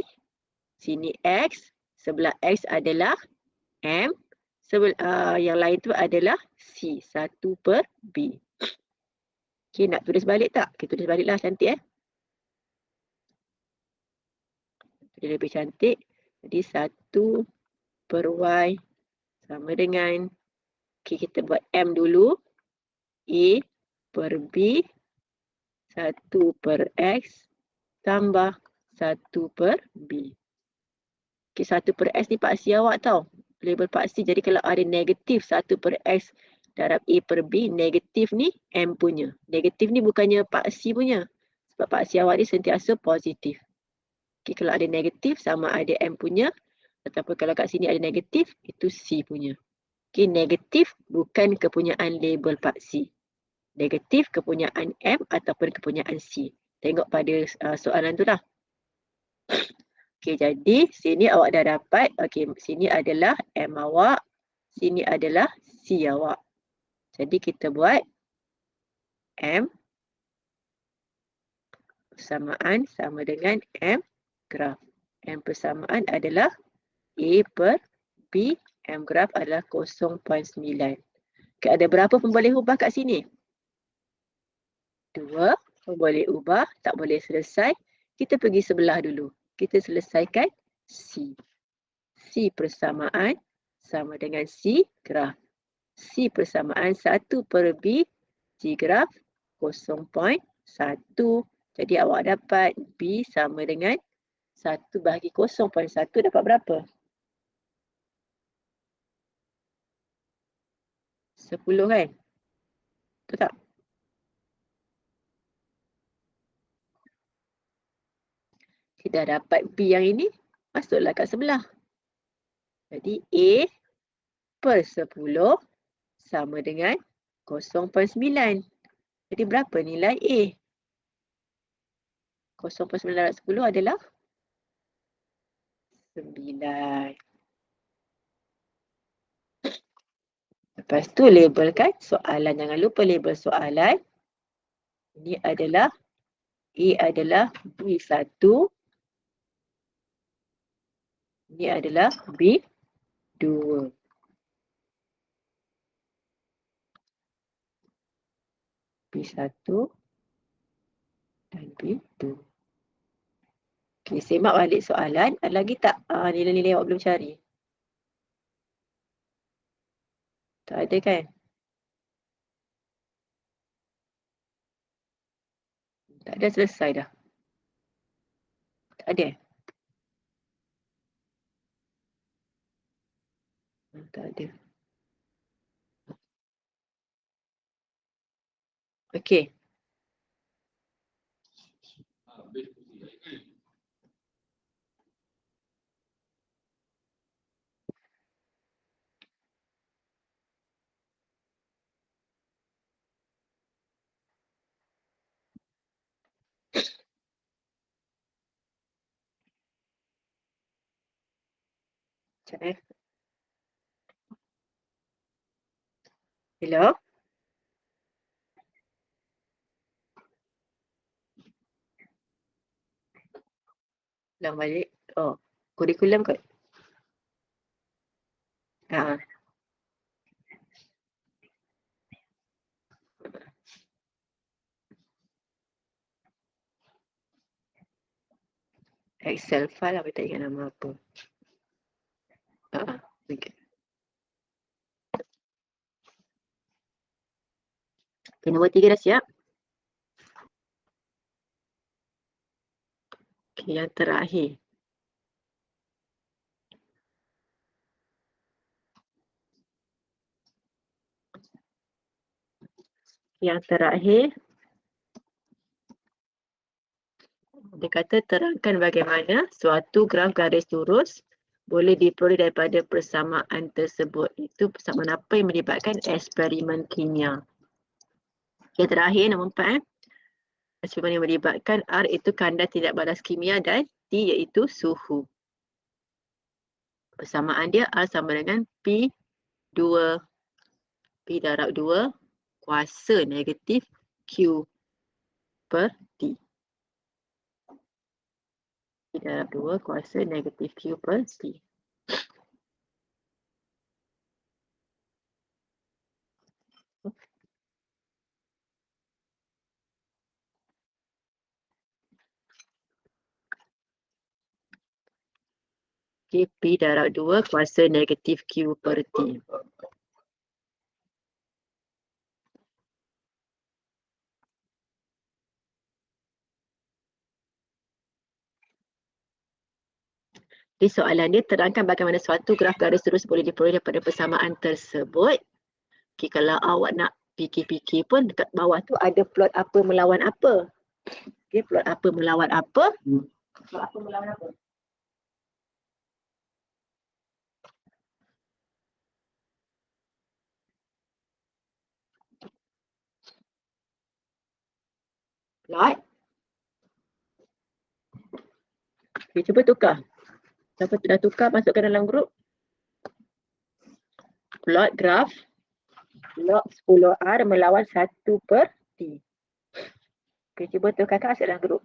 sini X, sebelah X adalah M, yang lain tu adalah C, 1 per B. Okay, nak tulis balik tak? Okay, tulis baliklah, cantik Dia lebih cantik. Jadi 1 per Y sama dengan, okay, kita buat M dulu. A per B, 1 per X tambah 1 per B. Okay, 1 per X ni Pak C awak tau. Label Pak C. Jadi kalau ada negatif 1 per X darab A per B, negatif ni M punya. Negatif ni bukannya Pak C punya. Sebab Pak C awak ni sentiasa positif. Okay, kalau ada negatif sama ada M punya. Ataupun kalau kat sini ada negatif, itu C punya. Okay, negatif bukan kepunyaan label Pak C. Negatif kepunyaan M ataupun kepunyaan C. Tengok pada soalan tu lah. Okay, jadi sini awak dah dapat. Okay, sini adalah M awak. Sini adalah C awak. Jadi kita buat M persamaan sama dengan M graf. M persamaan adalah A per B. M graf adalah 0.9. Okay, ada berapa pemboleh ubah kat sini? 2 pemboleh ubah. Tak boleh selesai. Kita pergi sebelah dulu. Kita selesaikan C. C persamaan sama dengan C graf. C persamaan 1 per B, C graf 0.1. Jadi awak dapat B sama dengan 1 bahagi 0.1 dapat berapa? 10 kan? Betul tak? Kita dapat B yang ini, masuklah kat sebelah. Jadi A per 10 sama dengan 0.9. Jadi berapa nilai A? 0.9 darab 10 adalah 9. Lepas tu labelkan soalan. Jangan lupa label soalan. Ini adalah A adalah B1. Ini adalah B2. B1 dan B2. Okey, semak balik soalan. Ada lagi tak nilai-nilai awak belum cari? Tak ada kan? Tak ada, selesai dah. Tak ada? Tak ada. Okey. Sekejap Hello? Ulang balik. Oh, kurikulum kot. Ha. Excel file apa tak ingat nama apa. Okay. Okay, nombor 3 dah siap. Okay, yang terakhir. Yang terakhir, dia kata terangkan bagaimana suatu graf garis lurus boleh diperoleh daripada persamaan tersebut. Itu persamaan apa yang melibatkan eksperimen kimia. Yang terakhir, nombor 4. Eksperimen yang melibatkan R itu kadar tidak balas kimia dan T iaitu suhu. Persamaan dia R sama dengan P darab 2 kuasa negatif Q per T. P darab 2 kuasa negatif Q per T. Okay, P darab 2 kuasa negatif Q per T. Di soalan dia terangkan bagaimana suatu graf garis lurus boleh diperoleh daripada persamaan tersebut. Okay, kalau awak nak fikir-fikir pun dekat bawah tu ada plot apa melawan apa. Okay, plot apa melawan apa. Plot apa melawan apa. Plot. Okay, cuba tukar. Siapa sudah tukar masukkan dalam grup. Plot graf log 10R melawan 1 per T. Okay, cuba tukarkan masuk dalam grup.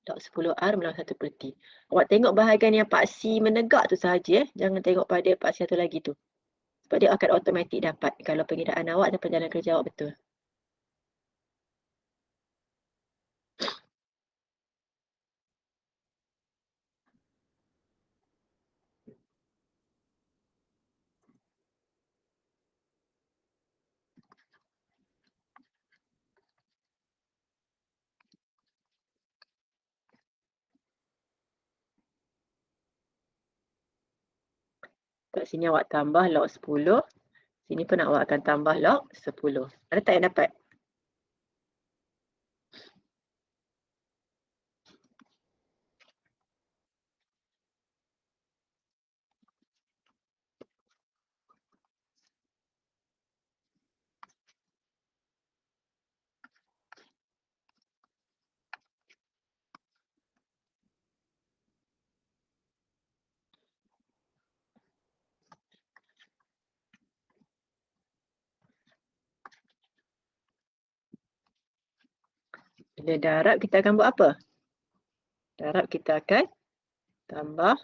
Log 10R melawan 1 per T. Awak tengok bahagian yang paksi menegak tu sahaja. Jangan tengok pada paksi satu lagi tu. Sebab dia akan automatik dapat kalau pengiraan awak dan perjalanan kerja awak betul. Kat sini awak tambah log 10. Sini pun awak akan tambah log 10. Ada tak yang dapat? Bila darab kita akan buat apa? Darab kita akan tambah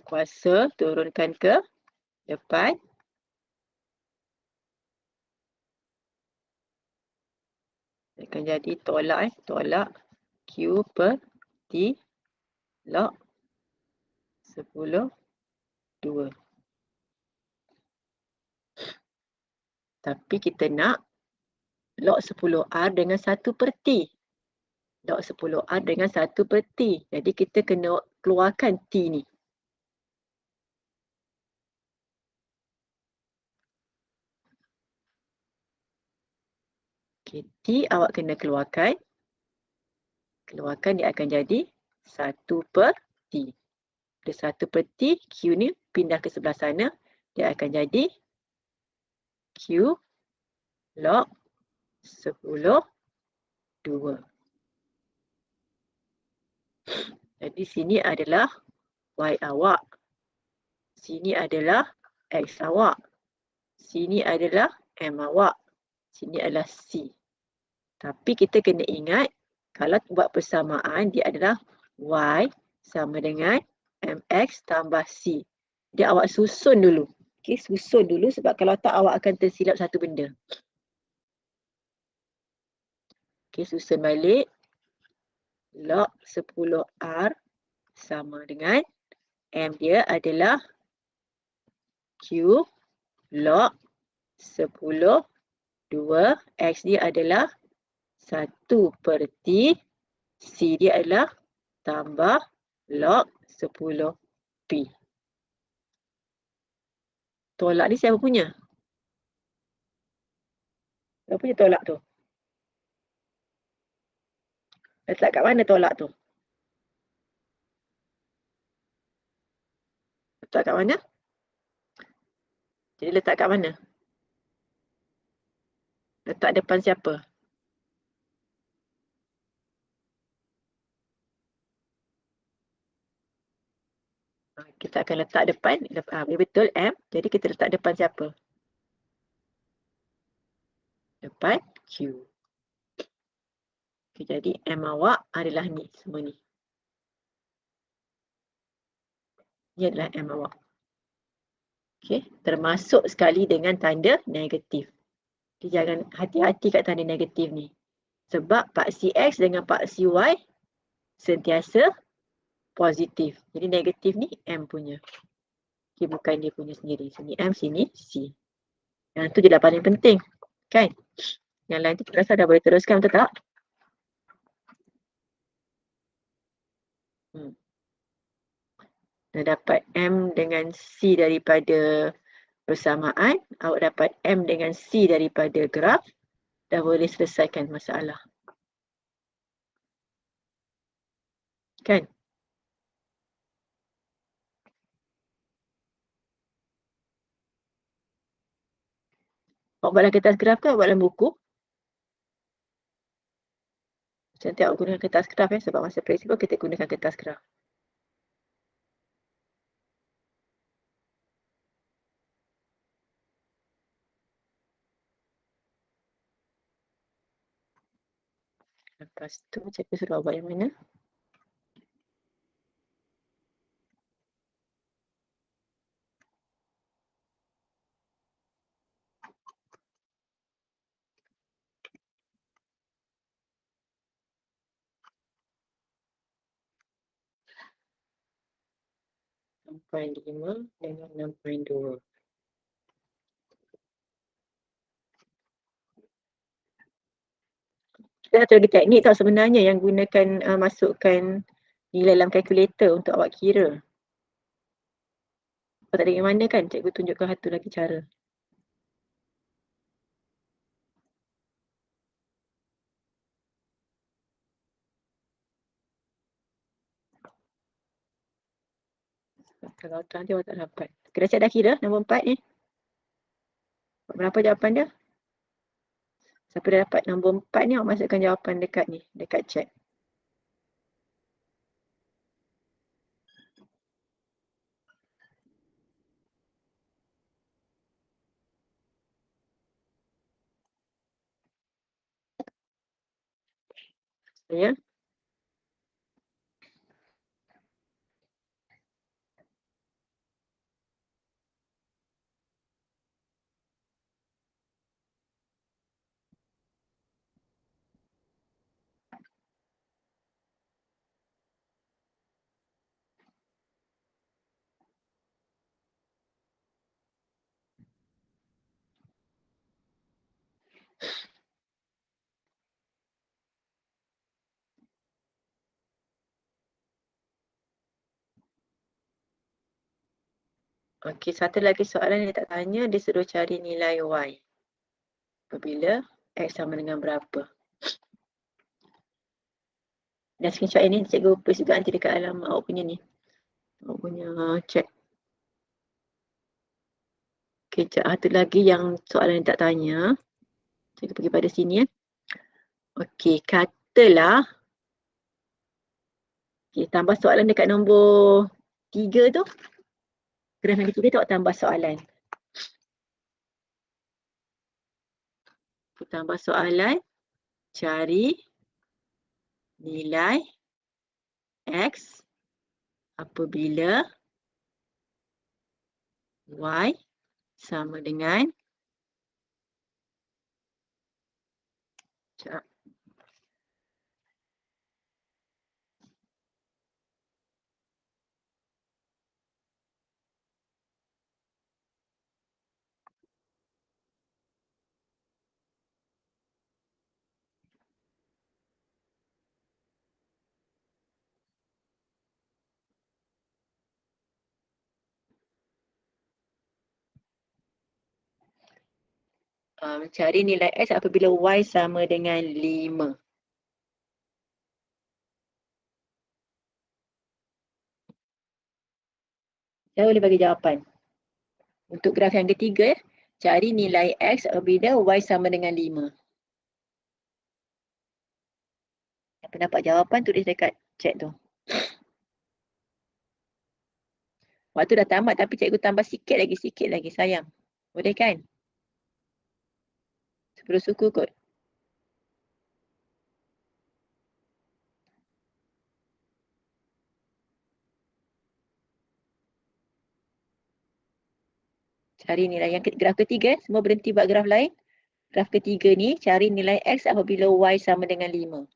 kuasa turunkan ke depan. Akan jadi tolak Q per T log 10 2. Tapi kita nak log 10R dengan 1 per T. log 10R dengan 1/T. Jadi kita kena keluarkan T ni. Okay, T awak kena keluarkan. Keluarkan dia akan jadi 1/T. Dia 1/T, Q ni pindah ke sebelah sana. Dia akan jadi Q log 10 2. Jadi sini adalah Y awak. Sini adalah X awak. Sini adalah M awak. Sini adalah C. Tapi kita kena ingat, kalau buat persamaan, dia adalah Y sama dengan MX tambah C. Jadi awak susun dulu. Okay, susun dulu sebab kalau tak awak akan tersilap satu benda. Okay, susun balik. Log 10R sama dengan M dia adalah Q log 10 2. X dia adalah 1/T. C dia adalah tambah log 10P. Tolak ni siapa punya? Siapa punya tolak tu? Letak kat mana tolak tu? Letak kat mana? Jadi letak kat mana? Letak depan siapa? Kita akan letak depan, betul M. Jadi kita letak depan siapa? Depan Q. Okay, jadi M awak adalah ni, semua ni. Ini adalah M awak. Okay, termasuk sekali dengan tanda negatif. Okay, jangan hati-hati kat tanda negatif ni. Sebab paksi X dengan paksi Y sentiasa positif. Jadi negatif ni M punya. Okay, bukan dia punya sendiri. Sini M, sini C. Yang tu je lah paling penting. Kan? Yang lain tu aku rasa dah boleh teruskan, betul tak? Dah dapat M dengan C daripada persamaan. Awak dapat M dengan C daripada graf. Dah boleh selesaikan masalah. Kan? Awak buat dalam kertas graf ke awak buat dalam buku? Nanti awak gunakan kertas graf ya. Sebab masa prinsipal kita gunakan kertas graf. Lepas tu cikgu suruh awak buat yang mana? Sampai 5 dengan 6.2. Kita satu lagi teknik tau sebenarnya yang gunakan masukkan nilai dalam kalkulator untuk awak kira. Awak tak ada yang mana kan? Cikgu tunjukkan satu lagi cara. Kalau nanti awak tak dapat. Kena cek dah kira nombor 4 ni. Berapa jawapan dia? Siapa dah dapat nombor 4 ni, awak masukkan jawapan dekat ni, dekat chat. Ya. Okey, satu lagi soalan dia tak tanya, dia suruh cari nilai Y. Apabila X sama dengan berapa? Dan screenshot ini cikgu paste juga nanti dekat dalam awak punya ni. Awak punya chat. Okey, satu lagi yang soalan yang tak tanya. Cikgu pergi pada sini ya. Okey, katalah. Okey, tambah soalan dekat nombor 3 tu. Graf yang ketiga tu awak tambah soalan. Tambah soalan. Cari nilai X apabila Y sama dengan cari nilai X apabila Y sama dengan 5. Saya boleh bagi jawapan. Untuk graf yang ketiga, cari nilai X apabila Y sama dengan 5. Siapa dapat jawapan, tulis dekat chat tu. Waktu dah tamat tapi cikgu tambah sikit lagi, sayang. Boleh kan? 10 suku kot. Cari nilai yang graf ketiga, semua berhenti buat graf lain. Graf ketiga ni, cari nilai X apabila Y sama dengan 5.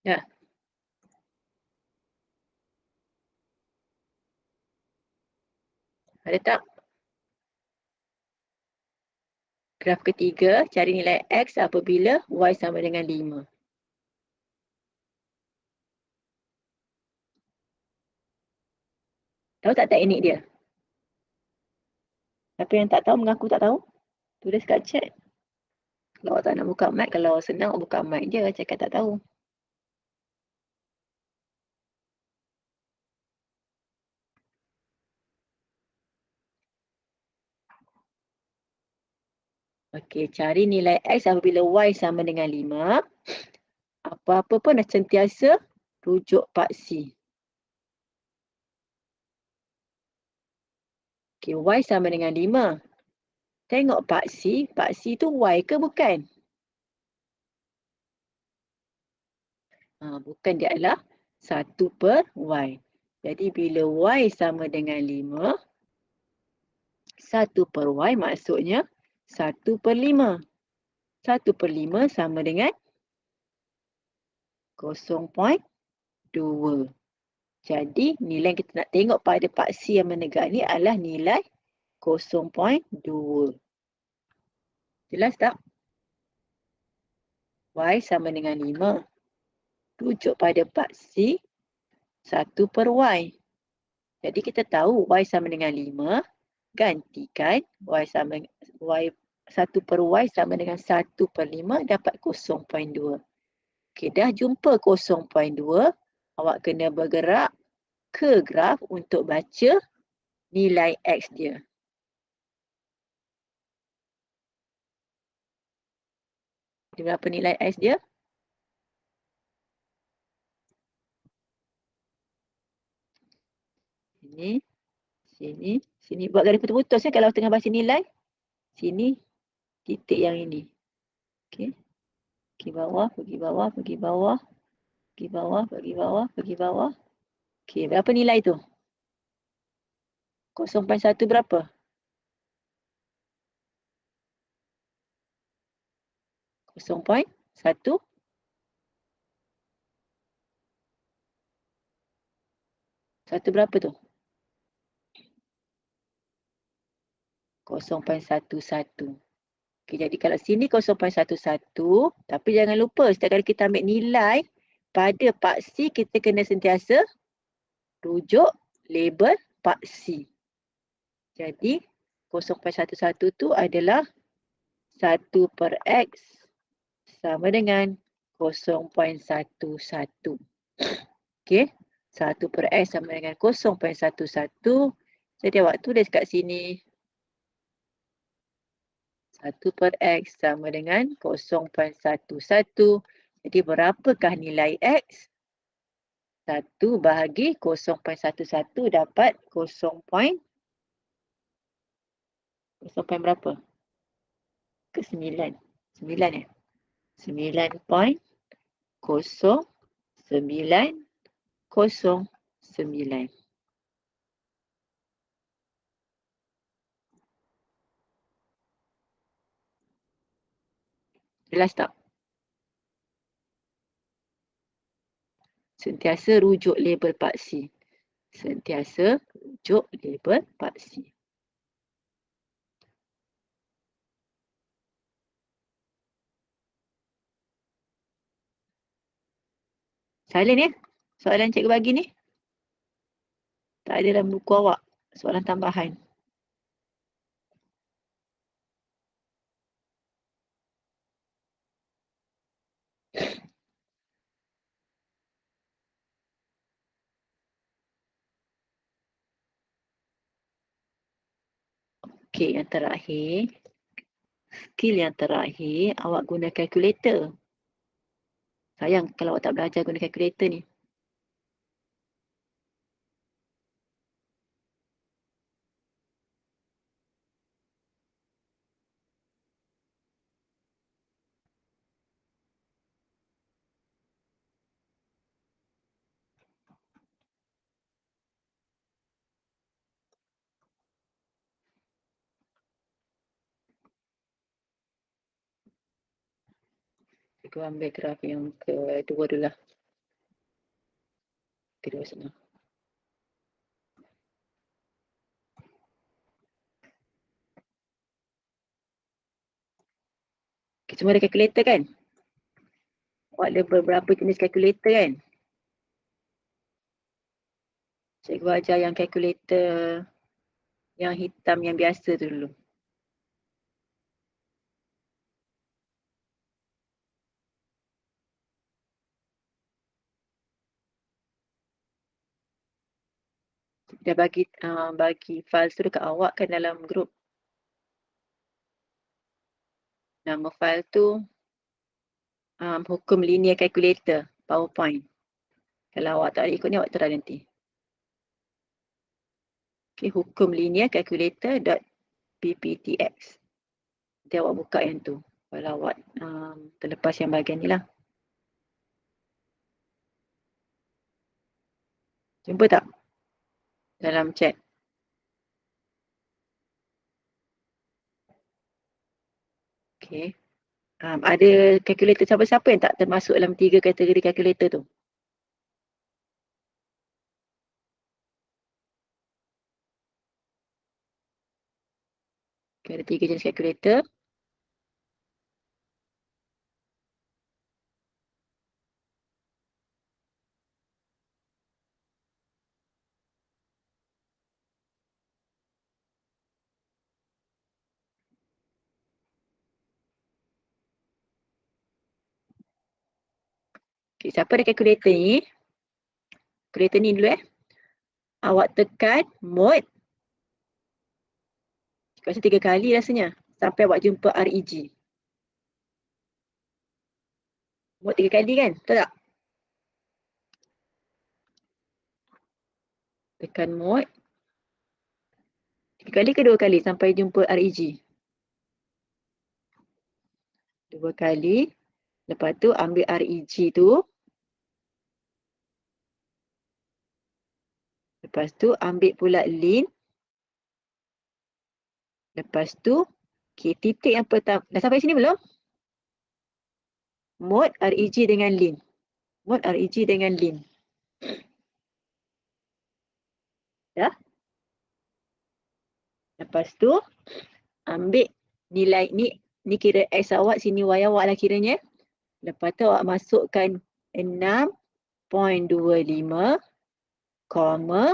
Ya. Ada tak? Graf ketiga, cari nilai X apabila Y sama dengan 5. Tahu tak teknik dia? Siapa yang tak tahu mengaku tak tahu? Tulis kat chat. Kalau awak tak nak buka mic, kalau senang awak buka mic je, cakap tak tahu. Okey, cari nilai X apabila Y sama dengan 5. Apa-apa pun dah sentiasa rujuk paksi. Okey, Y sama dengan 5. Tengok paksi tu Y ke bukan? Bukan, dia adalah 1 per Y. Jadi bila Y sama dengan 5, 1 per Y maksudnya 1 per 5. 1 per 5 sama dengan 0.2. Jadi nilai yang kita nak tengok pada paksi yang menegak ni adalah nilai 0.2. Jelas tak? Y sama dengan 5. Rujuk pada paksi 1 per Y. Jadi kita tahu Y sama dengan 5. Gantikan Y sama Y 1 per Y sama dengan 1 per 5 dapat 0.2. Okey, dah jumpa 0.2, awak kena bergerak ke graf untuk baca nilai X dia. Berapa nilai X dia? Sini, sini, sini. Buat garis putus-putus ya kalau tengah baca nilai. Sini, titik yang ini. Okey. Pergi bawah, pergi bawah, pergi bawah. Pergi bawah, pergi bawah, pergi bawah. Okey, berapa nilai tu? 0.1 berapa? 0.1. Satu berapa tu? 0.11. Okay, jadi kalau sini 0.11, tapi jangan lupa setiap kali kita ambil nilai pada paksi, kita kena sentiasa rujuk label paksi. Jadi 0.11 tu adalah 1/X sama dengan 0.11. Okey, 1/X sama dengan 0.11. Jadi awak tulis kat sini 1/X sama dengan 0.11. Jadi berapakah nilai X? 1 bahagi 0.11 dapat 0. 0 berapa? Ke 9. 9 eh? 9.0909. Jelas tak? Sentiasa rujuk label paksi. Sentiasa rujuk label paksi. Salin ya? Soalan cikgu bagi ni. Tak ada dalam buku awak. Soalan tambahan. Okey, yang terakhir. Skill yang terakhir, awak guna kalkulator. Sayang kalau awak tak belajar guna kalkulator ni. Cikgu ambil graf yang kedua dulu lah. Kedua sana. Okay, semua ada kalkulator kan? Awak ada beberapa jenis kalkulator kan? Cikgu ajar yang kalkulator yang hitam yang biasa tu dulu. Dia bagi file tu dekat awak kan dalam grup. Nama file tu hukum linear calculator PowerPoint. Kalau awak tak ada ikut ni awak try nanti. Okay, hukum linear calculator.pptx. Nanti awak buka yang tu. Kalau awak terlepas yang bahagian ni lah. Jumpa tak? Dalam chat. Okay. Ada kalkulator siapa-siapa yang tak termasuk dalam 3 kategori kalkulator tu? Okay, ada 3 jenis kalkulator. Okay, siapa ada kalkulator ni? Kalkulator ni dulu Awak tekan mod. Rasa 3 kali rasanya. Sampai awak jumpa REG. Mod 3 kali kan? Betul tak? Tekan mod. 3 kali ke 2 kali sampai jumpa REG? 2 kali. Lepas tu ambil REG tu. Lepas tu ambil pula lin. Lepas tu, okay, titik yang pertama. Dah sampai sini belum? Mod REG dengan lin. Mod REG dengan lin. Dah? Lepas tu, ambil nilai ni kira X awak, sini Y awak lah kiranya. Lepas tu awak masukkan 6.25, 2.50.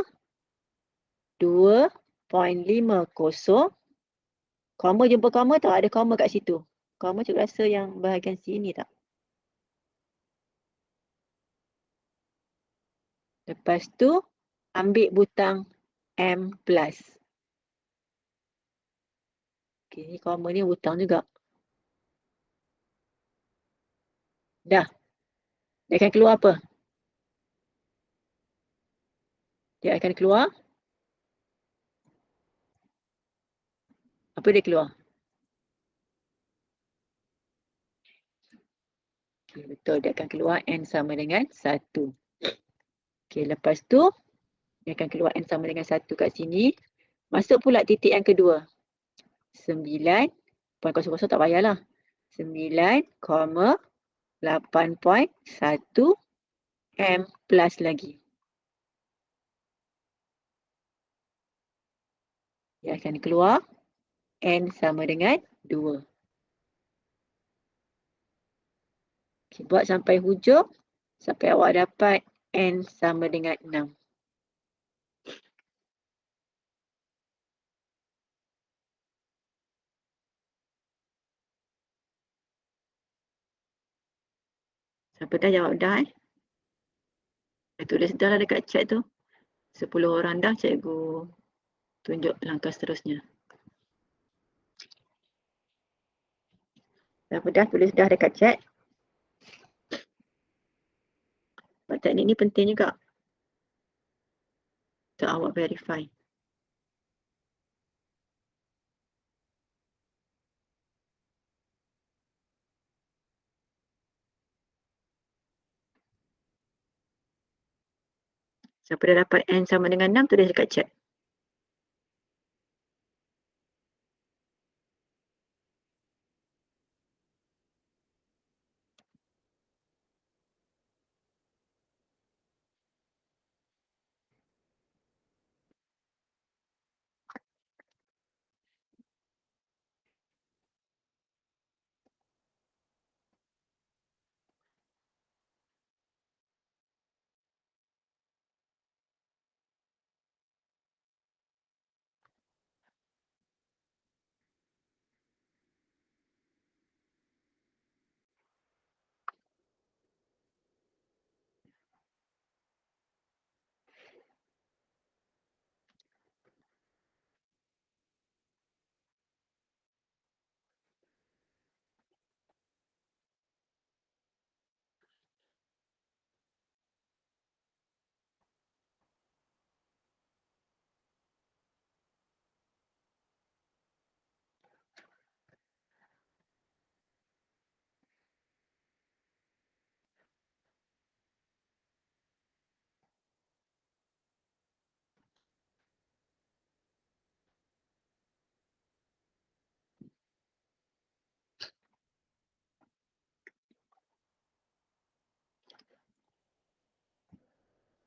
Koma jumpa koma tak? Ada koma kat situ. Koma cikgu rasa yang bahagian sini tak? Lepas tu, ambil butang M+. Okay, ni koma ni butang juga. Dah. Dia akan keluar apa? Dia akan keluar. Apa dia keluar? Okay, betul, dia akan keluar N sama dengan 1. Okay, lepas tu, dia akan keluar N sama dengan 1 kat sini. Masuk pula titik yang kedua. 9.00 tak payahlah. 9,8.1 M plus lagi. Dia akan keluar N sama dengan 2. Okay, buat sampai hujung. Sampai awak dapat N sama dengan 6. Siapa dah jawab dah tulis dah lah dekat chat tu. 10 orang dah, cikgu tunjuk langkah seterusnya. Siapa dah tulis dah dekat chat. Teknik ni penting juga untuk awak verify. Siapa dah dapat N sama dengan 6, tulis dekat chat.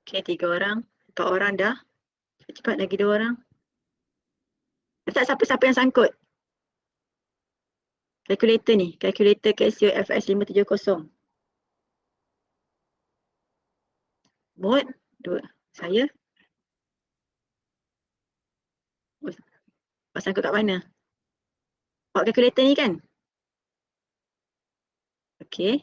Okay, 3 orang. 4 orang dah. Cepat lagi 2 orang. Tak, siapa-siapa yang sangkut? Kalkulator ni. Kalkulator Casio FS570. Mod. 2. Saya. Awak sangkut kat mana? Awak kalkulator ni kan? Okay.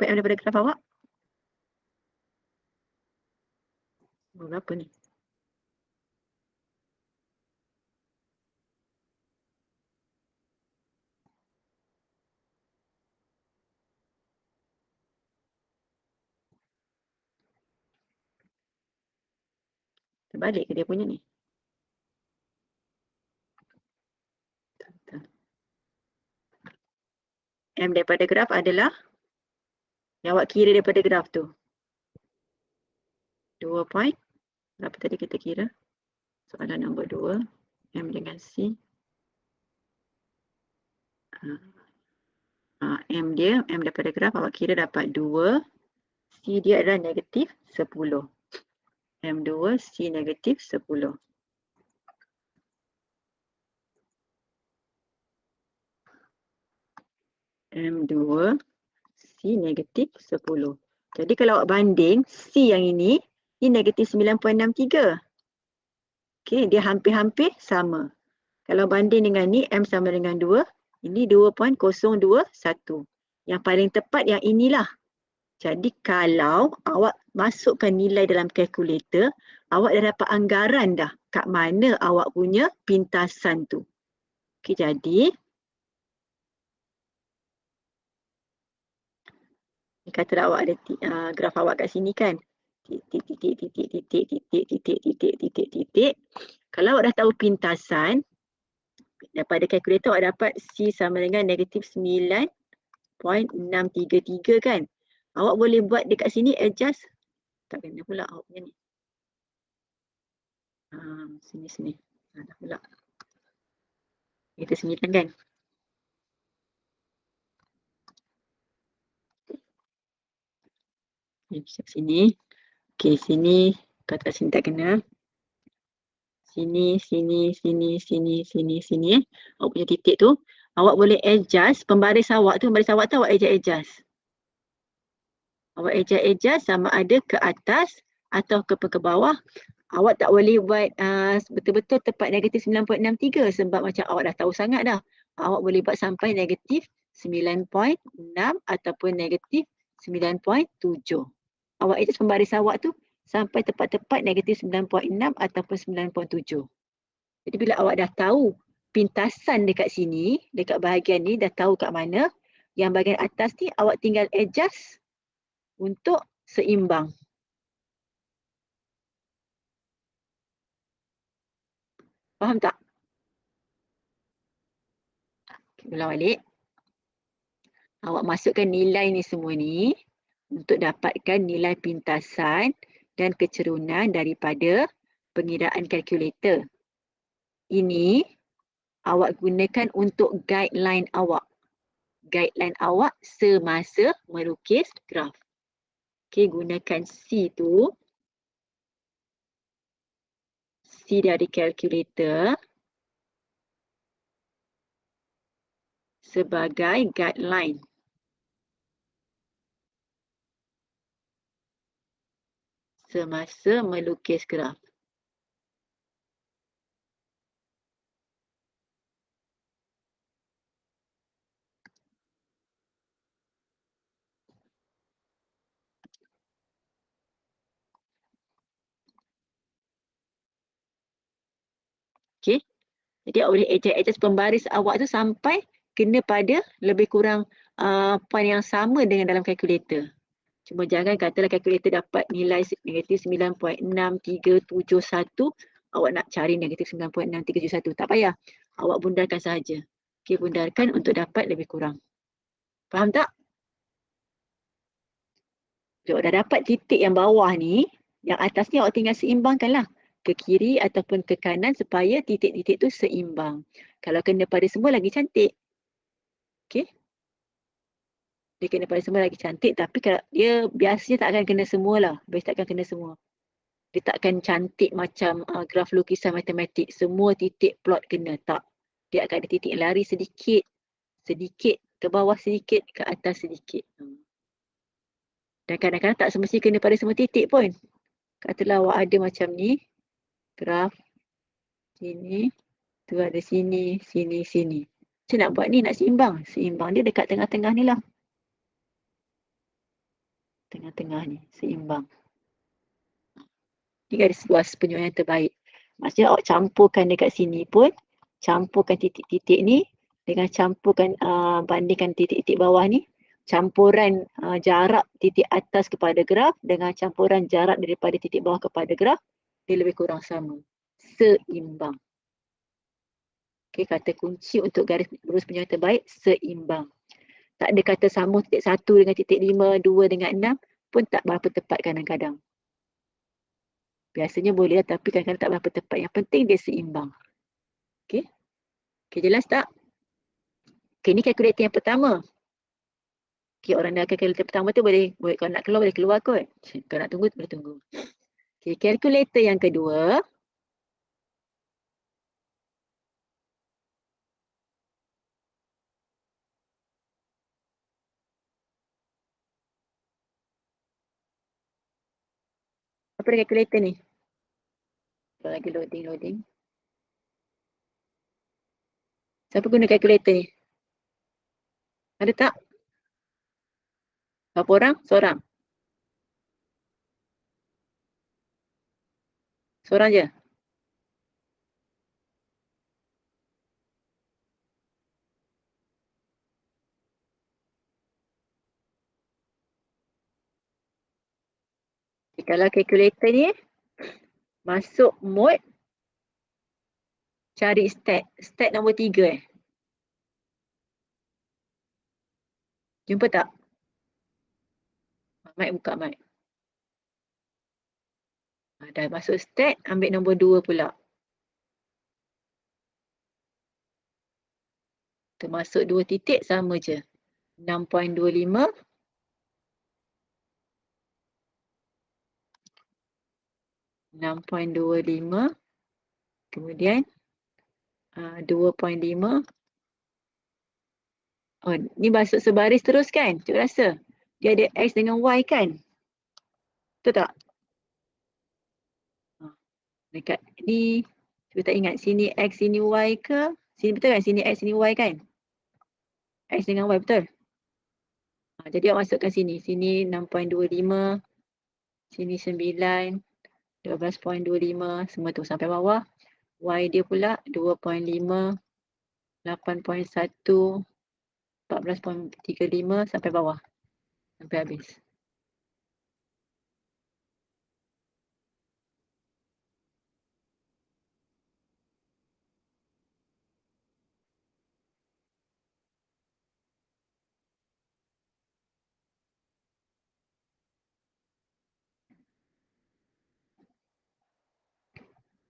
Berapa M daripada graf awak? Berapa ni? Terbalik ke dia punya ni? M daripada graf adalah yang awak kira daripada graf tu. 2 point. Berapa tadi kita kira? Soalan nombor 2. M dengan C. M dia, M daripada graf awak kira dapat 2. C dia adalah negatif 10. M2, C negatif 10. M2, C negatif 10. Jadi kalau awak banding, C yang ini negatif 9.63. Okey, dia hampir-hampir sama. Kalau banding dengan ni, M sama dengan 2, ini 2.021. Yang paling tepat yang inilah. Jadi kalau awak masukkan nilai dalam kalkulator, awak dah dapat anggaran dah kat mana awak punya pintasan tu. Okey, jadi katalah awak ada graf awak kat sini kan. Titik, titik, titik, titik, titik, titik, titik, titik, titik. Kalau awak dah tahu pintasan, daripada kalkulator awak dapat C sama dengan negatif 9.633 kan. Awak boleh buat dekat sini adjust. Tak kena pula awak punya ni. Sini. Dah pula. Kita sembunyikan kan. Sini. Okey, sini. Kata sini tak kena. Sini. Awak punya titik tu. Awak boleh adjust pembaris awak tu. Pembaris awak tu awak adjust. Awak adjust sama ada ke atas atau ke bawah. Awak tak boleh buat betul-betul tepat negatif 9.63 sebab macam awak dah tahu sangat dah. Awak boleh buat sampai negatif 9.6 ataupun negatif 9.7. Awak adjust pembaris awak tu sampai tepat-tepat negatif 9.6 ataupun 9.7. Jadi bila awak dah tahu pintasan dekat sini, dekat bahagian ni dah tahu kat mana, yang bahagian atas ni awak tinggal adjust untuk seimbang. Faham tak? Ulang balik. Awak masukkan nilai ni semua ni untuk dapatkan nilai pintasan dan kecerunan daripada pengiraan kalkulator. Ini awak gunakan untuk guideline awak. Guideline awak semasa melukis graf. Okey, gunakan C tu. C dari kalkulator sebagai guideline. Semasa melukis graf. Okey. Jadi awak boleh adjust pembaris awak tu sampai kena pada lebih kurang point yang sama dengan dalam kalkulator. Cuma jangan katalah kalkulator dapat nilai negatif 9.6371, awak nak cari negatif 9.6371. Tak payah. Awak bundarkan sahaja. Okey, bundarkan untuk dapat lebih kurang. Faham tak? Awak dah dapat titik yang bawah ni, yang atas ni awak tinggal seimbangkanlah ke kiri ataupun ke kanan supaya titik-titik tu seimbang. Kalau kena pada semua lagi cantik. Okey? Dia kena pada semua lagi cantik, tapi kalau dia biasanya tak akan kena semua lah. Biasanya tak akan kena semua. Dia tak akan cantik macam graf lukisan matematik. Semua titik plot kena. Tak. Dia akan ada titik yang lari sedikit. Sedikit ke bawah sedikit, ke atas sedikit. Dan kadang-kadang tak semestinya kena pada semua titik pun. Katalah awak ada macam ni. Graf. Sini. Tu ada sini, sini. Macam nak buat ni, nak seimbang. Seimbang dia dekat tengah-tengah ni lah. Tengah-tengah ni, seimbang. Ni garis luas penyuaian terbaik. Maksudnya awak campurkan dekat sini pun, campurkan titik-titik ni dengan campurkan bandingkan titik-titik bawah ni, campuran jarak titik atas kepada graf dengan campuran jarak daripada titik bawah kepada graf, dia lebih kurang sama. Seimbang. Okay, kata kunci untuk garis lurus penyuaian terbaik, seimbang. Tak ada kata sama titik 1 dengan titik 5, 2 dengan 6 pun tak berapa tepat kadang-kadang. Biasanya boleh lah, tapi kadang-kadang tak berapa tepat. Yang penting dia seimbang. Okay. Okay, jelas tak? Okay, ni kalkulator yang pertama. Okay, orang dah kalkulator pertama tu boleh kalau nak keluar boleh keluar kot. Kalau nak tunggu, boleh tunggu. Okay, kalkulator yang kedua. Apa dia kalkulator ni? Kalau lagi loading. Siapa guna kalkulator ni? Ada tak? Berapa orang? Seorang? Seorang je? Okay, kalau kalkulator ni masuk mode cari stat. Stat nombor 3 Jumpa tak? Mic buka mic. Dah masuk stat, ambil nombor 2 pula. Termasuk 2 titik sama je. 6.25 6.25 kemudian 2.5. Oh, ni masuk sebaris terus kan? Cik rasa dia ada X dengan Y kan? Betul tak? Dekat ni, cuba tak ingat sini X, sini Y ke? Sini betul kan? Sini X, sini Y kan? X dengan Y betul? Jadi awak masukkan sini. Sini 6.25, sini 9, 12.25, semua tu sampai bawah. Y dia pula 2.5, 8.1, 14.35 sampai bawah. Sampai habis.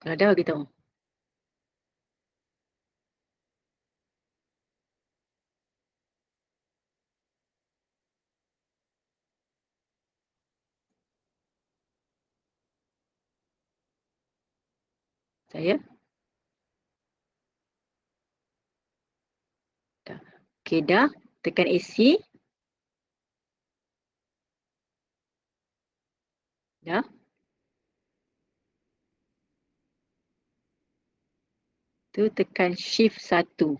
Kalau dah bagi tahu. Saya. Dah. Okey dah. Tekan AC. Dah. Tu tekan shift 1.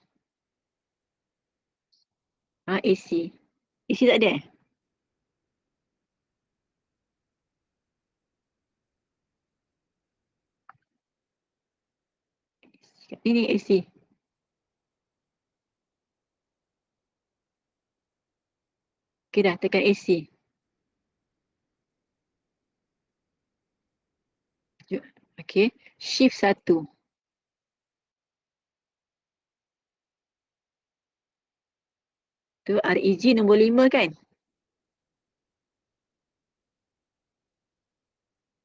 AC. AC tak ada? Ini AC. Okey dah, tekan AC. Okey, shift 1. Tu REG nombor 5 kan?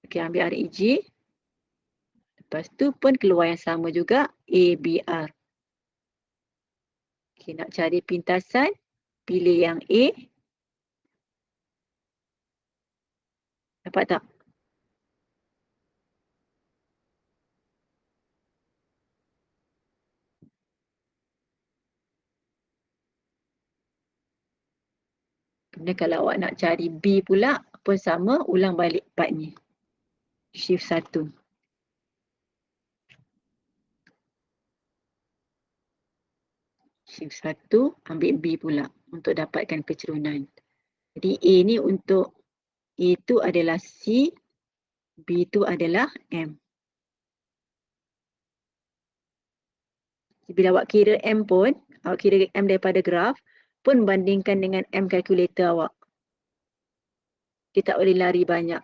Okey, ambil REG. Lepas tu pun keluar yang sama juga, ABR. Okey, nak cari pintasan, pilih yang A. Dapat tak? Kemudian kalau awak nak cari B pula, pun sama, ulang balik part ni. Shift 1. Shift 1, ambil B pula untuk dapatkan kecerunan. Jadi A ni untuk itu adalah C, B itu adalah M. Bila awak kira M pun, awak kira M daripada graf, pun bandingkan dengan M kalkulator awak. Dia tak boleh lari banyak.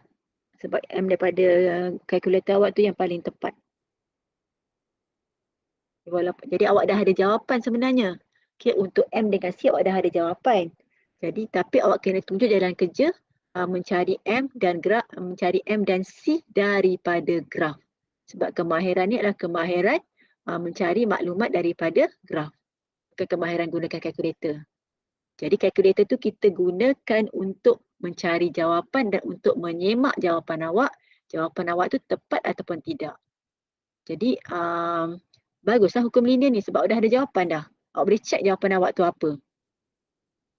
Sebab M daripada kalkulator awak tu yang paling tepat. Jadi awak dah ada jawapan sebenarnya. Okay, untuk M dengan C awak dah ada jawapan. Jadi tapi awak kena tunjuk jalan kerja mencari M dan C daripada graf. Sebab kemahiran ni adalah kemahiran mencari maklumat daripada graf. Bukan kemahiran gunakan kalkulator. Jadi kalkulator tu kita gunakan untuk mencari jawapan dan untuk menyemak jawapan awak. Jawapan awak tu tepat ataupun tidak. Jadi baguslah hukum linear ni sebab dah ada jawapan dah. Awak boleh check jawapan awak tu apa.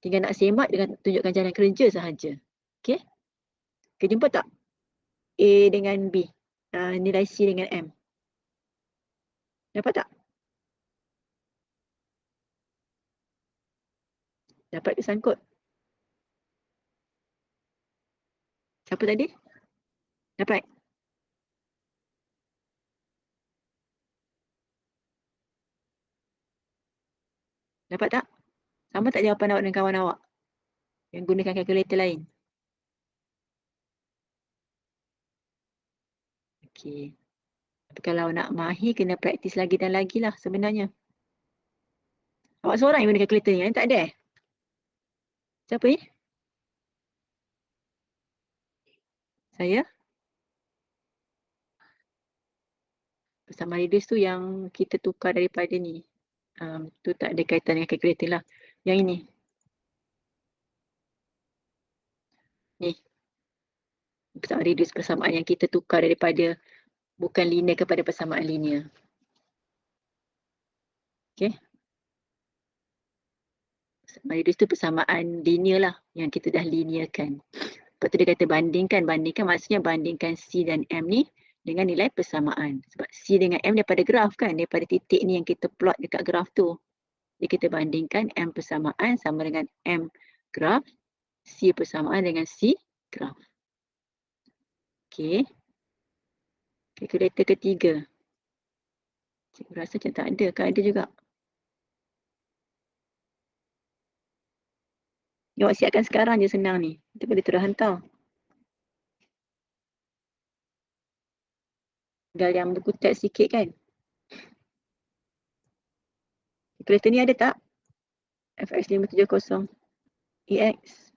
Tinggal nak semak dengan tunjukkan jalan kerja sahaja. Okey? Okay, jumpa tak? A dengan B. Nilai C dengan M. Dapat tak? Dapat ke sangkut? Siapa tadi? Dapat? Dapat tak? Sama tak jawapan awak dengan kawan awak? Yang gunakan kalkulator lain? Okey. Tapi kalau nak mahir, kena praktis lagi dan lagi lah sebenarnya. Awak seorang yang guna kalkulator ni, tak ada? Siapa ni? Saya? Bersama reduce tu yang kita tukar daripada ni. Tu tak ada kaitan dengan kalkulator lah. Yang ini. Ni. Bersama reduce persamaan yang kita tukar daripada bukan linear kepada persamaan linear. Okay. Persamaan reduce tu persamaan linear lah yang kita dah linearkan. Lepas tu dia kata bandingkan. Bandingkan maksudnya bandingkan C dan M ni dengan nilai persamaan. Sebab C dengan M daripada graf kan. Daripada titik ni yang kita plot dekat graf tu. Jadi kita bandingkan M persamaan sama dengan M graf. C persamaan dengan C graf. Okay. Kalkulator ketiga. Cikgu rasa macam tak ada. Kan ada juga. Awak siapkan sekarang je senang ni. Kita boleh terus hantar. Tinggal yang buku teks sikit kan. Kalkulator ni ada tak? FX570 EX.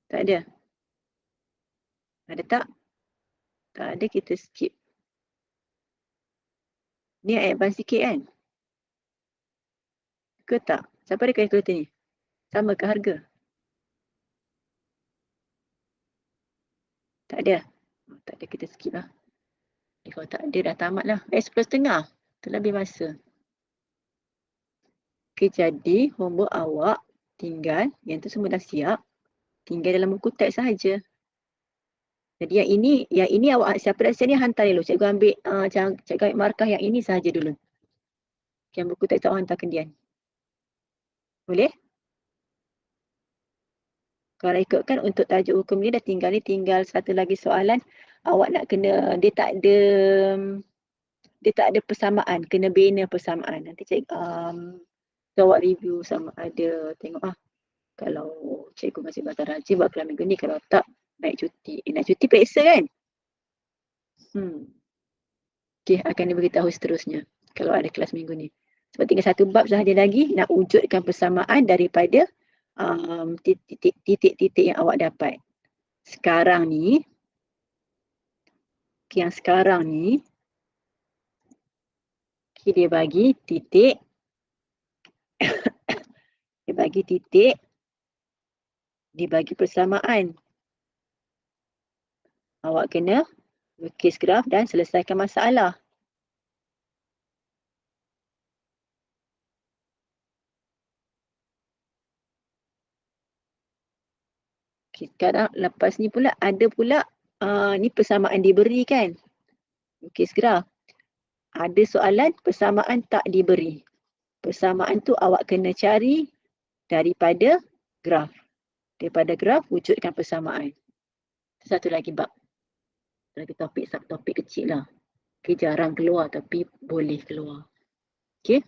Tak ada. Ada tak? Tak ada, kita skip. Ni advance sikit kan? Ke tak? Siapa ada kalkulator ni? Sama ke harga? Tak ada? Tak ada, kita skip lah. Kalau tak ada, dah tamat lah. 10.30. Terlebih masa. Okay, jadi homework awak tinggal, yang tu semua dah siap. Tinggal dalam buku teks sahaja. Jadi yang ini awak siapa dah siap ni hantar dulu. Cikgu ambil cikgu ambil markah yang ini sahaja dulu. Yang buku teks awak hantar kendian. Boleh? Kalau ikutkan untuk tajuk hukum ni dah tinggal satu lagi soalan. Awak nak kena, dia tak ada persamaan, kena bina persamaan. Nanti cikgu awak review sama ada tengok kalau cikgu masih bakal rajin buat kelas minggu ni, kalau tak naik cuti. Naik cuti periksa kan? Okay, akan diberitahu seterusnya kalau ada kelas minggu ni. Sebab tinggal satu bab sahaja lagi nak wujudkan persamaan daripada titik-titik yang awak dapat. Sekarang ni, yang sekarang ni, dia bagi titik, dia bagi titik, dia bagi persamaan. Awak kena lukis graf dan selesaikan masalah. Okay, sekarang lepas ni pula ada pula ni persamaan diberi kan. Lukis graf. Ada soalan persamaan tak diberi. Persamaan tu awak kena cari daripada graf. Daripada graf wujudkan persamaan. Satu lagi bab. Lagi topik, subtopik kecil lah. Okay, jarang keluar tapi boleh keluar. Okay.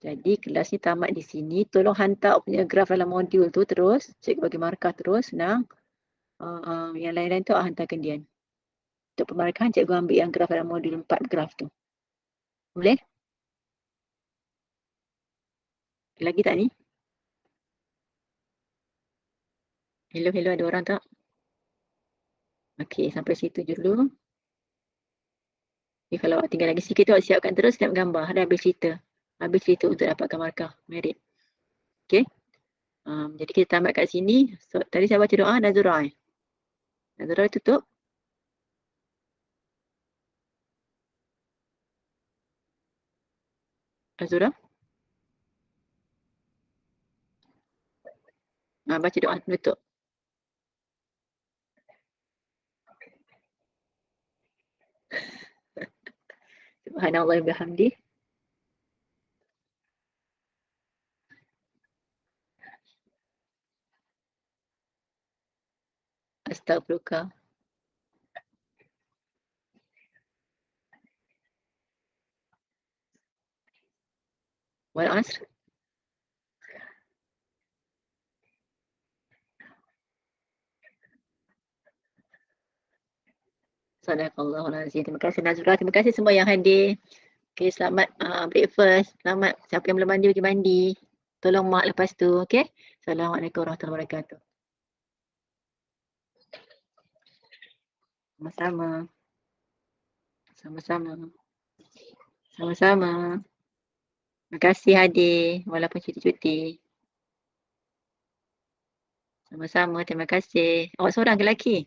Jadi kelas ni tamat di sini. Tolong hantar punya graf dalam modul tu terus. Cikgu bagi markah terus, senang. Yang lain-lain tu hantarkan Dian. Untuk pemarkahan, cikgu ambil yang graf dalam modul 4 graf tu. Boleh? Lagi tak ni? Hello, ada orang tak? Okey, sampai situ dulu. Okay, kalau awak tinggal lagi sikit tu, awak siapkan terus snap gambar. Dah habis cerita. Habis cerita untuk dapatkan markah merit. Okey. Jadi kita tamat kat sini. So, tadi saya baca doa Nazura. Nazura tutup. Nazura. Baca doa tutup. Subhanallah wa bihamdi. Astaghfirullah. Wal asr. Sadaqallahul azim. Terima kasih Nazura. Terima kasih semua yang hadir. Okay, selamat breakfast. Selamat siapa yang belum mandi pergi mandi. Tolong mak lepas tu. Okay. Assalamualaikum warahmatullahi wabarakatuh. Sama-sama. Sama-sama. Sama-sama. Terima kasih hadir walaupun cuti-cuti. Sama-sama. Terima kasih. Awak seorang ke lelaki?